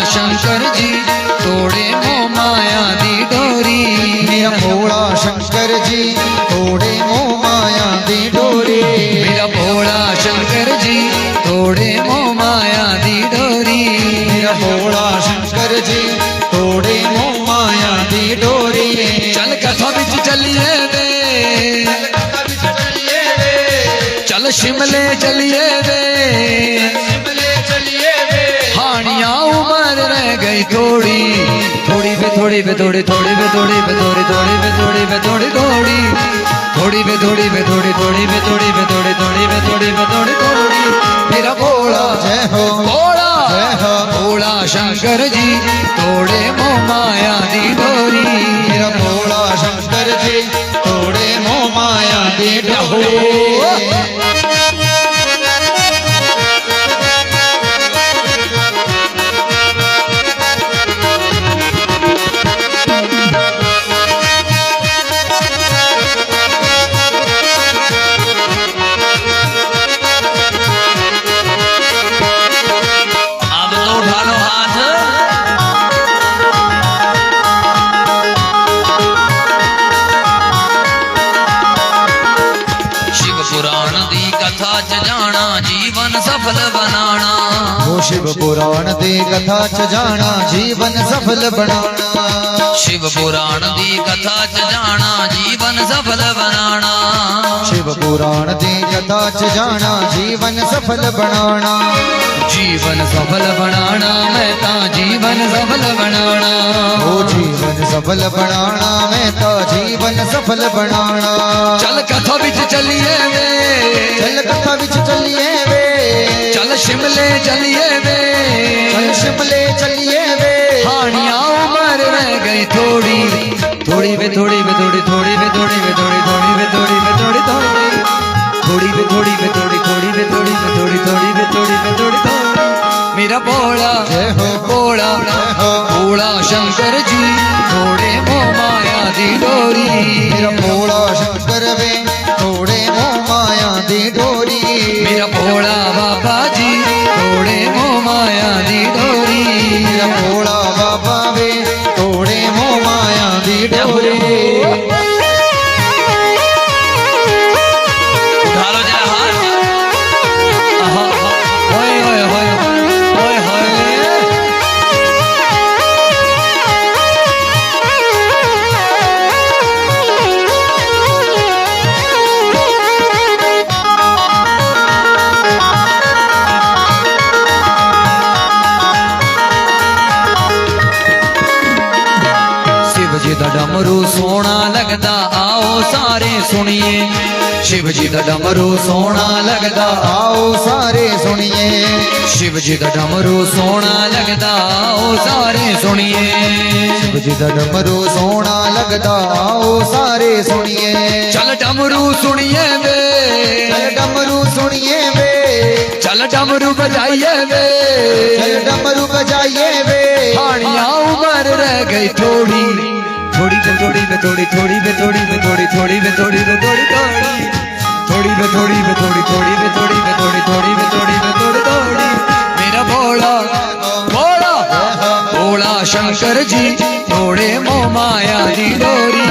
शंकर जी तोड़े मोह माया दी डोरी। मेरा भोला शंकर जी तोड़े मोह माया दी डोरी। मेरा भोला शंकर जी तोड़े मोह माया दी डोरी। मेरा भोला शंकर जी तोड़े मोह माया दी डोरी। चल कथा बिच चलिए वे, चल शिमले चलिए वे। हानियां उम्र रह गई थोड़ी थोड़ी पे थोड़ी पे थोड़ी थोड़ी पे थोड़ी पे थोड़ी थोड़ी पे थोड़ी पे थोड़ी थोड़ी थोड़ी पे थोड़ी पे थोड़ी थोड़ी पे थोड़ी पे थोड़ी थोड़ी पे थोड़ी पे थोड़ी थोड़ी। मेरा भोला जय हो भोला जय हो भोला शंकर जी तोड़े मोह माया दी डोरी। मेरा भोला शंकर जी तोड़े मोह माया दी डोरी। सफल बनाना। वो शिव पुराण दी कथा च जाना जीवन सफल बनाना। शिव पुराण दी कथा च जाना जीवन सफल बनाना। शिव पुराण दी कथा च जाना जीवन सफल बनाना। जीवन सफल बनाना मैं ता जीवन सफल बनाना। ओ जीवन सफल बनाना मैं ता जीवन सफल बनाना। चल कथा बिच चलिए वे, चल कथा विच चलिए वे, चल शिमले चलिए वे, चल शिमले चलिए वे। हानिया उम्र रह गई थोड़ी थोड़ी वे थोड़ी वे थोड़ी थोड़ी वे थोड़ी वे थोड़ी थोड़ी वे थोड़ी वे थोड़ी थोड़ी थोड़ी वे थोड़ी वे थोड़ी थोड़ी वे थोड़ी वे थोड़ी थोड़ी वे थोड़ी वे थोड़ी थोड़ी। मेरा भोला जय हो भोला भोला शंकर जी थोड़े मोह माया दी डोरी। मेरा भोला शंकर वे थोड़े मोह माया दी डोरी। मेरा भोला बाबा जी थोड़े मोह माया दी डोरी। मेरा भोला बाबा वे थोड़े मोह माया दी डोरी। उठा लो जरा हाथ। आहा, होय होय होय होय होय। शिव जी दा डमरू सोना लगदा आओ सारे सुनिए। शिव जी दा डमरू सोना लगदा आओ सारे सुनिए। शिव जी दा डमरू सोना लगदा आओ सारे सुनिए। शिव जी दा डमरू सोना लगदा आओ सारे सुनिए। चल डमरू सुनिए वे, चल डमरू सुनिए वे, चल डमरू बजाइए वे, चल डमरू बजाइए वे। हानिया उम्र रह गई थोड़ी थोड़ी वे थोड़ी वे थोड़ी थोड़ी वे थोड़ी वे थोड़ी थोड़ी वे थोड़ी वे थोड़ी थोड़ी थोड़ी वे थोड़ी वे थोड़ी थोड़ी वे थोड़ी वे थोड़ी थोड़ी वे थोड़ी वे थोड़ी थोड़ी। मेरा भोला भोला भोला शंकर जी थोड़े मोह माया दी डोरी।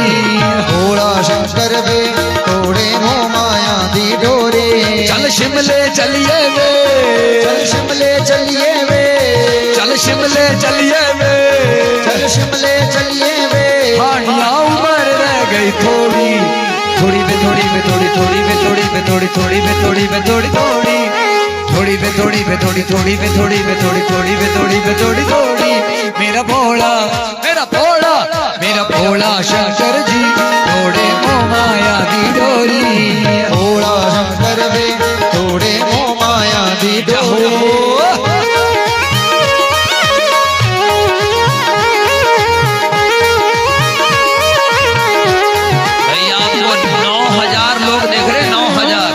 भोला शंकर वे थोड़े मोह माया दी डोरी। चल शिमले चलिए वे, चल शिमले चलिए वे, चल शिमले चलिए वे, चल शिमले चलिए वे। हानिया उम्र रह गई थोड़ी थोड़ी वे थोड़ी वे थोड़ी थोड़ी वे थोड़ी वे थोड़ी थोड़ी वे थोड़ी वे थोड़ी थोड़ी थोड़ी वे थोड़ी वे थोड़ी थोड़ी वे थोड़ी वे थोड़ी थोड़ी वे थोड़ी वे थोड़ी थोड़ी। मेरा भोला मेरा भोला मेरा भोला शंकर जी थोड़े मोह माया दी डोरी। भोला शंकर वे थोड़े मोह माया दी डोरी। भैया आपको 9000 लोग देख रहे, 9000।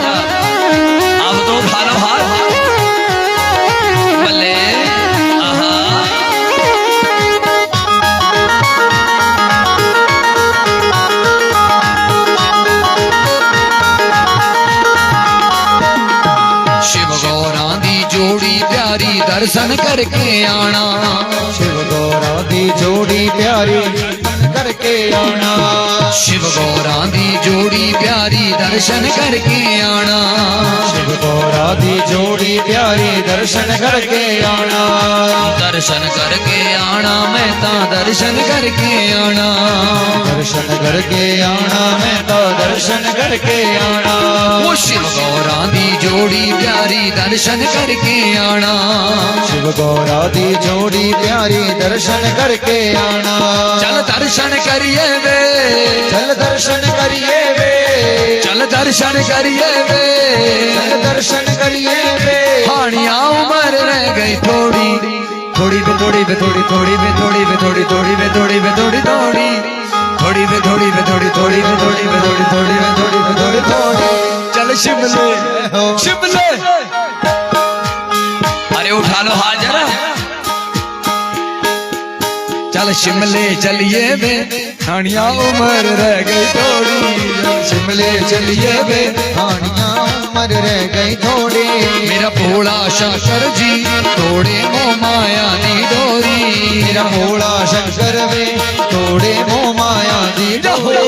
अब तो उठा लो हाथ। भले आहा शिव गौरा दी जोड़ी प्यारी दर्शन करके आना। शिव गौरा दी जोड़ी प्यारी करके आना। शिव गौरा दी जोड़ी प्यारी दर्शन करके आना। शिव गौरा दी जोड़ी प्यारी दर्शन करके आना। दर्शन करके आना मैं ता दर्शन करके आना। दर्शन करके आना मैं तो दर्शन करके आना। वो शिव गौरा दी जोड़ी प्यारी दर्शन करके आना। शिव गौरा दी जोड़ी प्यारी दर्शन करके आना। चल दर्शन करिए वे, चल दर्शन करिए वे, चल दर्शन करिए वे, चल दर्शन करिए वे। हानिया उम्र रह गई थोड़ी थोड़ी वे थोड़ी वे थोड़ी थोड़ी वे थोड़ी वे थोड़ी थोड़ी वे थोड़ी वे थोड़ी थोड़ी थोड़ी वे थोड़ी वे थोड़ी थोड़ी वे थोड़ी वे थोड़ी थोड़ी वे थोड़ी वे थोड़ी थोड़ी। चल शिमले शिमले। अरे उठा लो हाथ जरा। चल शिमले चलिए वे, हानिया उम्र रह गई थोड़ी। शिमले चलिए वे, हानिया उम्र रह गई थोड़ी। मेरा भोला शंकर जी थोड़े मोह माया दी डोरी। मेरा भोला शंकर वे थोड़े मोह माया दी डोरी।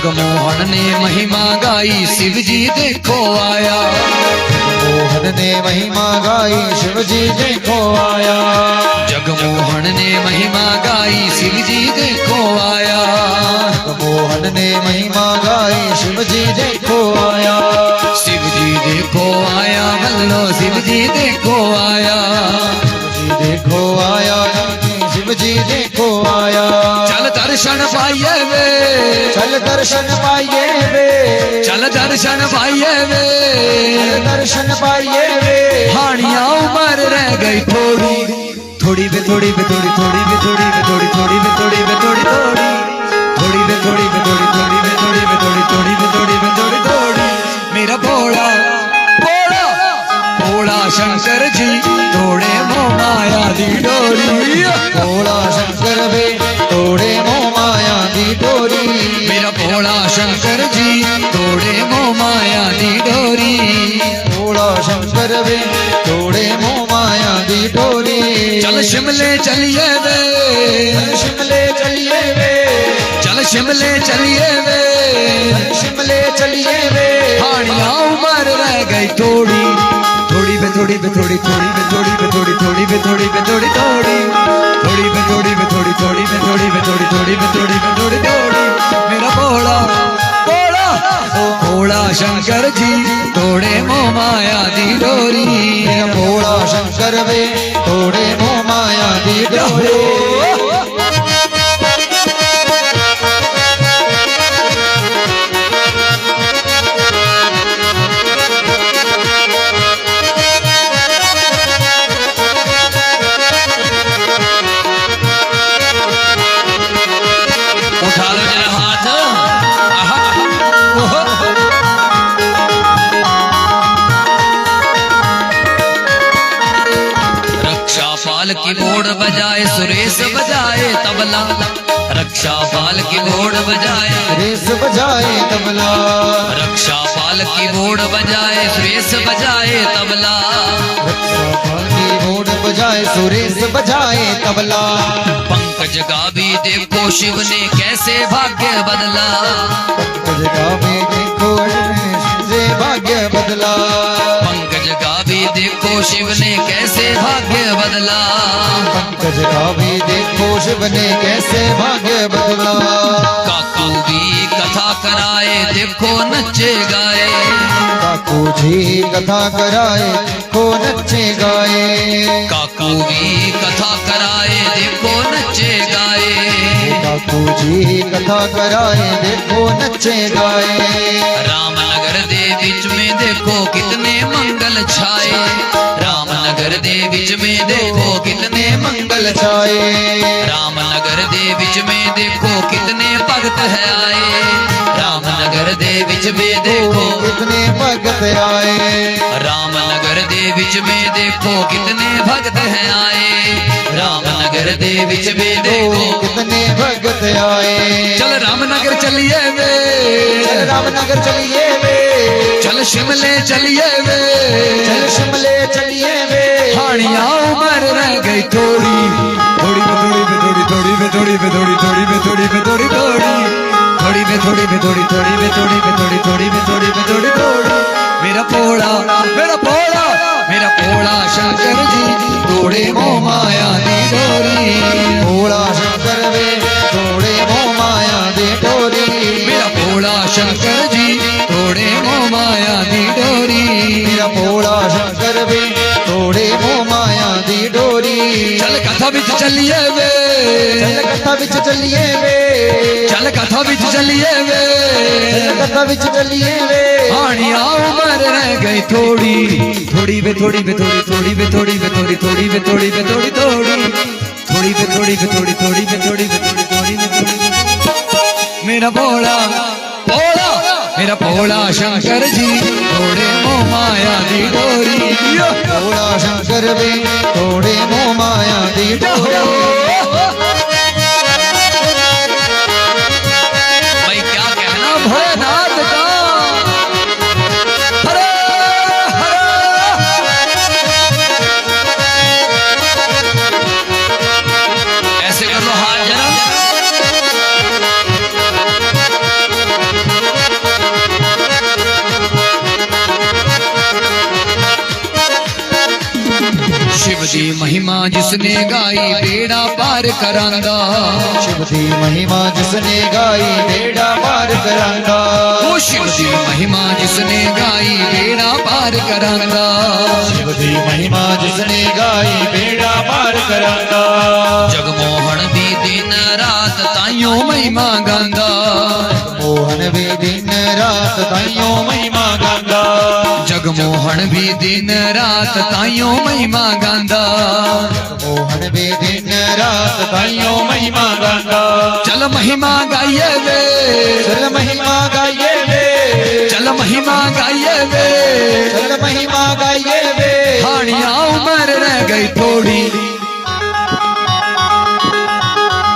जगमोहन ने महिमा गाई शिव जी देखो आया। मोहन ने महिमा गाई शिव जी देखो आया। जगमोहन ने महिमा गाई शिव जी देखो आया। मोहन ने महिमा गाई शिव जी देखो आया। शिव जी देखो आया बल्लो शिव जी देखो आया। शिव जी देखो आया शिव जी देखो आया। चल दर्शन पाइए वे, चल दर्शन पाइए वे, चल दर्शन पाइए वे, चल दर्शन पाइए वे। हानिया उम्र रह गई थोड़ी थोड़ी बे थोड़ी बे थोड़ी थोड़ी बे थोड़ी बे थोड़ी थोड़ी बे थोड़ी बे थोड़ी थोड़ी थोड़ी बे थोड़ी बे थोड़ी थोड़ी बे थोड़ी बे थोड़ी थोड़ी बे थोड़ी बे थोड़ी थोड़ी। मेरा भोला भोला भोला शंकर जी तोड़े मोह माया दी डोरी। भोला शंकर वे तोड़े मोह माया दी डोरी। मेरा भोला शंकर जी तोड़े मोह माया दी डोरी। भोला शंकर वे तोड़े मोह माया दी डोरी। चल शिमले चलिए वे, चल शिमले चलिए वे, चल शिमले चलिए वे, चल शिमले चलिए वे। हानिया उम्र रह गई थोड़ी थोड़ी बे थोड़ी बे थोड़ी थोड़ी बे थोड़ी बे थोड़ी थोड़ी बे थोड़ी बे थोड़ी थोड़ी थोड़ी बे थोड़ी बे थोड़ी थोड़ी बे थोड़ी बे थोड़ी थोड़ी बे थोड़ी बे थोड़ी थोड़ी। मेरा भोला भोला भोला शंकर जी तोड़े मोह माया दी डोरी। भोला शंकर वे तोड़े मोह माया दी डोरी। उठा लो जरा हाथ। रक्षा पाल की बोर्ड बजाए सुरेश बजाए तबला। रक्षा पाल की बोर्ड बजाए, रेस बजाए तबला। रक्षा पाल की बोर्ड बजाए सुरेश बजाए तबला। रक्षा पाल की बोर्ड बजाए सुरेश बजाए तबला। पंकज गावी देखो शिव ने कैसे भाग्य बदला। पंकज गावे देखो से भाग्य बदला। पंकज गावी देखो शिव ने कैसे भाग्य बदला। पंकज गावे देखो शिव ने कैसे भाग्य बदला। काकू भी कथा कराए देखो नच्चे गाए। काकू जी कथा कराए देखो नच्चे गाए। काकू भी कथा कराए देखो नच्चे गाए। काकू जी कथा कराए देखो नच्चे गाए। रामनगर दे बीच में देखो कितने मंगल छाए। रामनगर दे बीच में देखो कितने मंगल छाए। रामनगर दे बीच में देखो कितने भगत है आए। रामनगर दे बीच में देखो कितने भगत आए। रामनगर दे बीच में देखो कितने भगत हैं आए। रामनगर दे बीच में देखो कितने भगत आए। चल रामनगर चलिए वे, चल रामनगर चलिए वे, चल शिमले चलिए वे, चल शिमले चलिए वे। हानिया उम्र रह गई थोड़ी थोड़ी बे थोड़ी बे थोड़ी थोड़ी बे थोड़ी बे थोड़ी थोड़ी बे थोड़ी बे थोड़ी थोड़ी थोड़ी बे थोड़ी बे थोड़ी थोड़ी बे थोड़ी बे थोड़ी थोड़ी बे थोड़ी बे थोड़ी थोड़ी। मेरा भोला मेरा भोला मेरा भोला शंकर जी तोड़े मोह माया दी डोरी। भोला शंकर वे तोड़े मोह माया दी डोरी। मेरा भोला शंकर जी तोड़े मोह माया दी डोरी। मेरा भोला शंकर वे तोड़े मोह माया दी डोरी। चल कथा बिच चलिए वे, चल कथा बिच चलिए वे, चल कथा बिच चलिए वे, चल कथा बिच चलिए वे। हानिया उम्र रह गई थोड़ी थोड़ी बे थोड़ी बे थोड़ी थोड़ी बे थोड़ी बे थोड़ी थोड़ी बे थोड़ी बे थोड़ी थोड़ी थोड़ी बे थोड़ी बे थोड़ी थोड़ी बे थोड़ी बे थोड़ी थोड़ी बे थोड़ी। मेरा भोला भोला मेरा भोला शंकर जी तोड़े मोह माया दी डोरी। भोला शंकर वे तोड़े मोह माया दी डोरी। भाई क्या कहना भोलेनाथ का। हरे ऐसे कर लो हाथ जरा। जिसने गाई बेड़ा पार करांदा शिव दी महिमा जिसने गाई बेड़ा पार करांदा ओ शिव दी महिमा जिसने गाई बेड़ा पार करांदा शिव दी महिमा जिसने गाई बेड़ा पार करांदा जगमोहन भी दिन रात ताइयों महिमा गांदा मोहन भी दिन रात ताइयों महिमा गांदा जगमोहन भी दिन रात ताइयों महिमा गांदा मोहन भी दिन रात ताइयों महिमा गांदा चल महिमा गाइए वे चल महिमा गाइए वे चल महिमा गाइए वे चल महिमा गाइए वे हानिया उम्र रह गई थोड़ी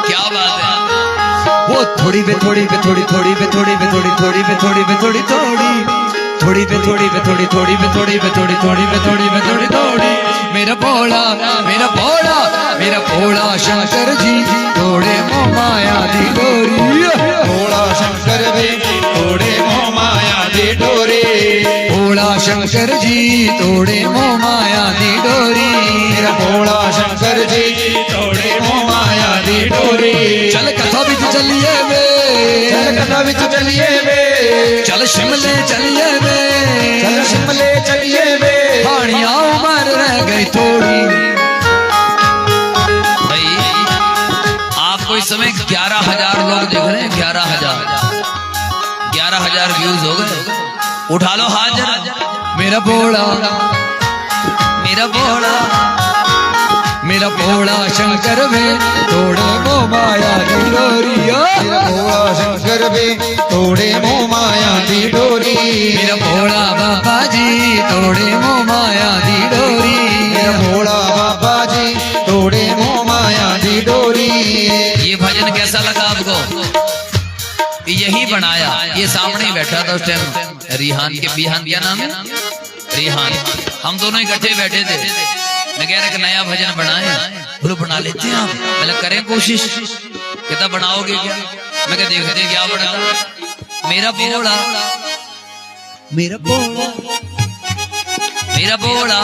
क्या बात है वो थोड़ी पे थोड़ी पे थोड़ी थोड़ी पे थोड़ी पे थोड़ी थोड़ी पे थोड़ी पे थोड़ी थोड़ी थोड़ी पे थोड़ी पे थोड़ी थोड़ी पे थोड़ी पे थोड़ी थोड़ी पे थोड़ी पे थोड़ी थोड़ी मेरा भोला मेरा भोला मेरा भोला शंकर जी तोड़े मोह माया दी डोरी भोला शंकर भी तोड़े मोह माया दी डोरी भोला शंकर जी तोड़े मोह माया दी डोरी मेरा भोला शंकर जी तोड़े मोह माया दी डोरी चल कथा बिच चलिए वे चल कथा विच चलिए वे चल शिमले चलिए वे चल शिमले चलिए वे हानिया उम्र रह गई थोड़ी भाई आपको इस समय 11,000 लोग देख रहे हैं 11,000 व्यूज हो गए उठा लो हाथ जरा मेरा भोला मेरा भोला मेरा भोला शंकर में तोड़े मोह माया दी डोरी मेरा भोला शंकर भी तोड़े मोह माया दी डोरी मेरा भोला बाबा जी तोड़े मोह माया दी डोरी मेरा भोला बाबा जी तोड़े मोह माया दी डोरी ये भजन कैसा लगा आपको यही बनाया ये सामने ही बैठा था उस टाइम रिहान के बिहान क्या नाम है रिहान हम दोनों इकट्ठे बैठे थे मैं कह रहा कि नया भजन बनाए बोलो बना लेते हैं आप मतलब करें कोशिश कितना बनाओगे क्या मैं कह देखते हैं क्या बना मेरा भोला मेरा भोला मेरा भोला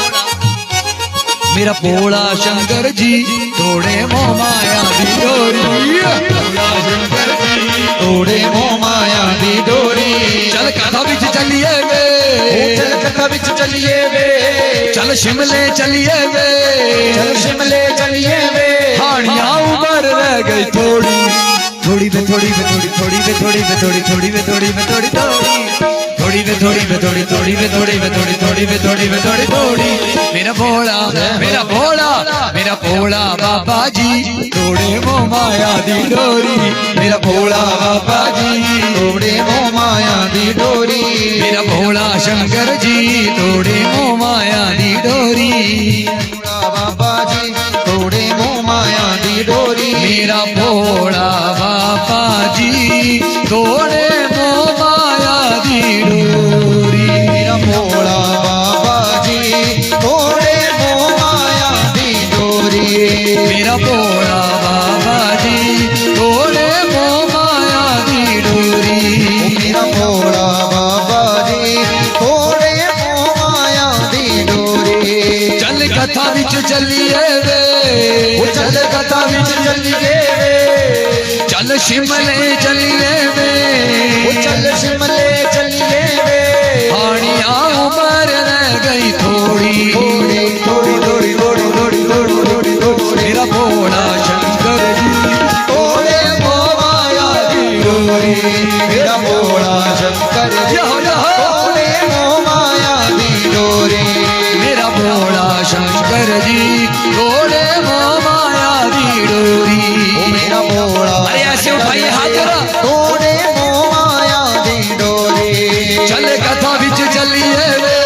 मेरा भोला शंकर जी तोड़े मोह माया दी डोरी भोला शंकर जी तोड़े मोह माया दी डोरी चल कथा बिच चलिए वे चल कथा विच चलिए वे चल शिमले चलिए वे चल शिमले चलिए वे हानिया उम्र रह गई थोड़ी थोड़ी पे थोड़ी पे थोड़ी थोड़ी पे थोड़ी पे थोड़ी थोड़ी पे थोड़ी पे थोड़ी थोड़ी थोड़ी पे थोड़ी पे थोड़ी थोड़ी पे थोड़ी पे थोड़ी थोड़ी पे थोड़ी पे थोड़ी थोड़ी मेरा भोला मेरा भोला मेरा भोला बाबा जी तोड़े मोह माया दी डोरी मेरा भोला बाबा जी तोड़े मोह माया दी डोरी मेरा भोला शंकर जी तोड़े मोह माया दी डोरी भोला बाबा जी तोड़े मोह माया दी डोरी मेरा भोला बाबा जी तोड़े मोह माया दी डोरी मेरा भोला बाबा जी तोड़े मोह माया दी डोरी मेरा भोला बाबा जी तोड़े मोह माया दी डोरी मेरा भोला बाबा जी तोड़े मोह माया दी डोरी चल कथा विच चलिए वे चल कथा विच चलिए वे चल शिमले चलिए वे चल शिमले चलिए वे हानिया उम्र रह गई थोड़ी थोड़ी थोड़ी थोड़ी थोड़ी थोड़ी थोड़ी थोड़ी थोड़ी मेरा भोला शंकर जी तोड़े मोह माया दी डोरी मेरा भोला शंकर जी तोड़े मोह माया दी डोरी मेरा भोला शंकर जी तोड़े मोह माया दी डोरी मेरा भोला अरे ऐसे उठाइए हाथ जरा तोड़े मोह माया दी डोरी चल कथा बिच चलिए वे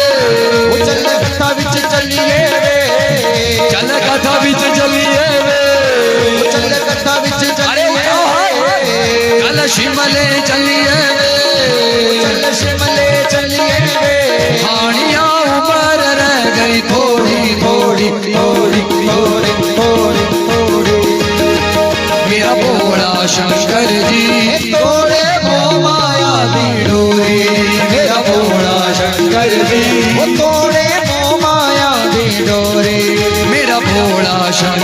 चल कथा विच चलिए वे चल कथा बिच चलिए वे चल कथा विच अरे चलिए वे चल शिमले चलिए वे चल शिमले चलिए वे हानिया उम्र रह गई थोड़ी थोड़ी थोड़ी थोड़ी थोड़ी थोड़ी मेरा भोला शंकर जी तोड़े मोह माया दी डोरी मेरा भोला शंकर जी तोड़े मोह माया दी डोरी मेरा भोला शंकर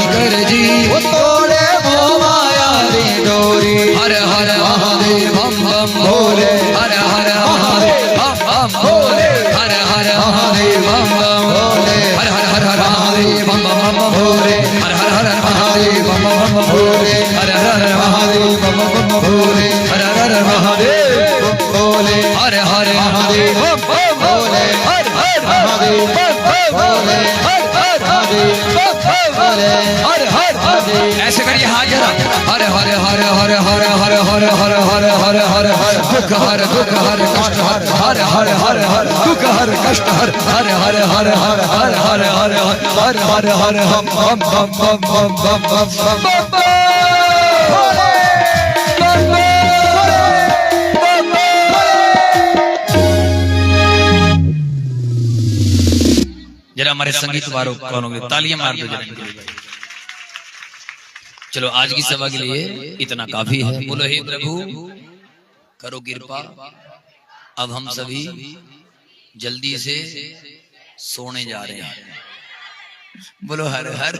बम भोले हर हर महादेव बम बम भोले हर हर महादेव बम बम भोले हर हर हर हर महादेव बम बम बम भोले हर हर हर महादेव बम बम भोले हर हर हर महादेव बम बम भोले हर हर हर महादेव भोले हर हर महादेव बम बम भोले हर हर महादेव बम बम भोले हर हर महादेव बम बम भोले हर हर महादेव। ऐसे करिए हाथ जरा हर हर हर हर हर हर हर हर हर हर हर हर दुख हर कष्ट हर हर हर हर हर दुख हर कष्ट हर हर हर हर हर हर हर हर हर हर हर हम बम बम बम बम बम बम बम बम जरा हमारे संगीत वालों को तालियां मार दो जरा। चलो आज की सभा के लिए इतना काफी है। बोलो हे प्रभु करो कृपा, अब हम सभी जल्दी से सोने जा रहे हैं। बोलो हर हर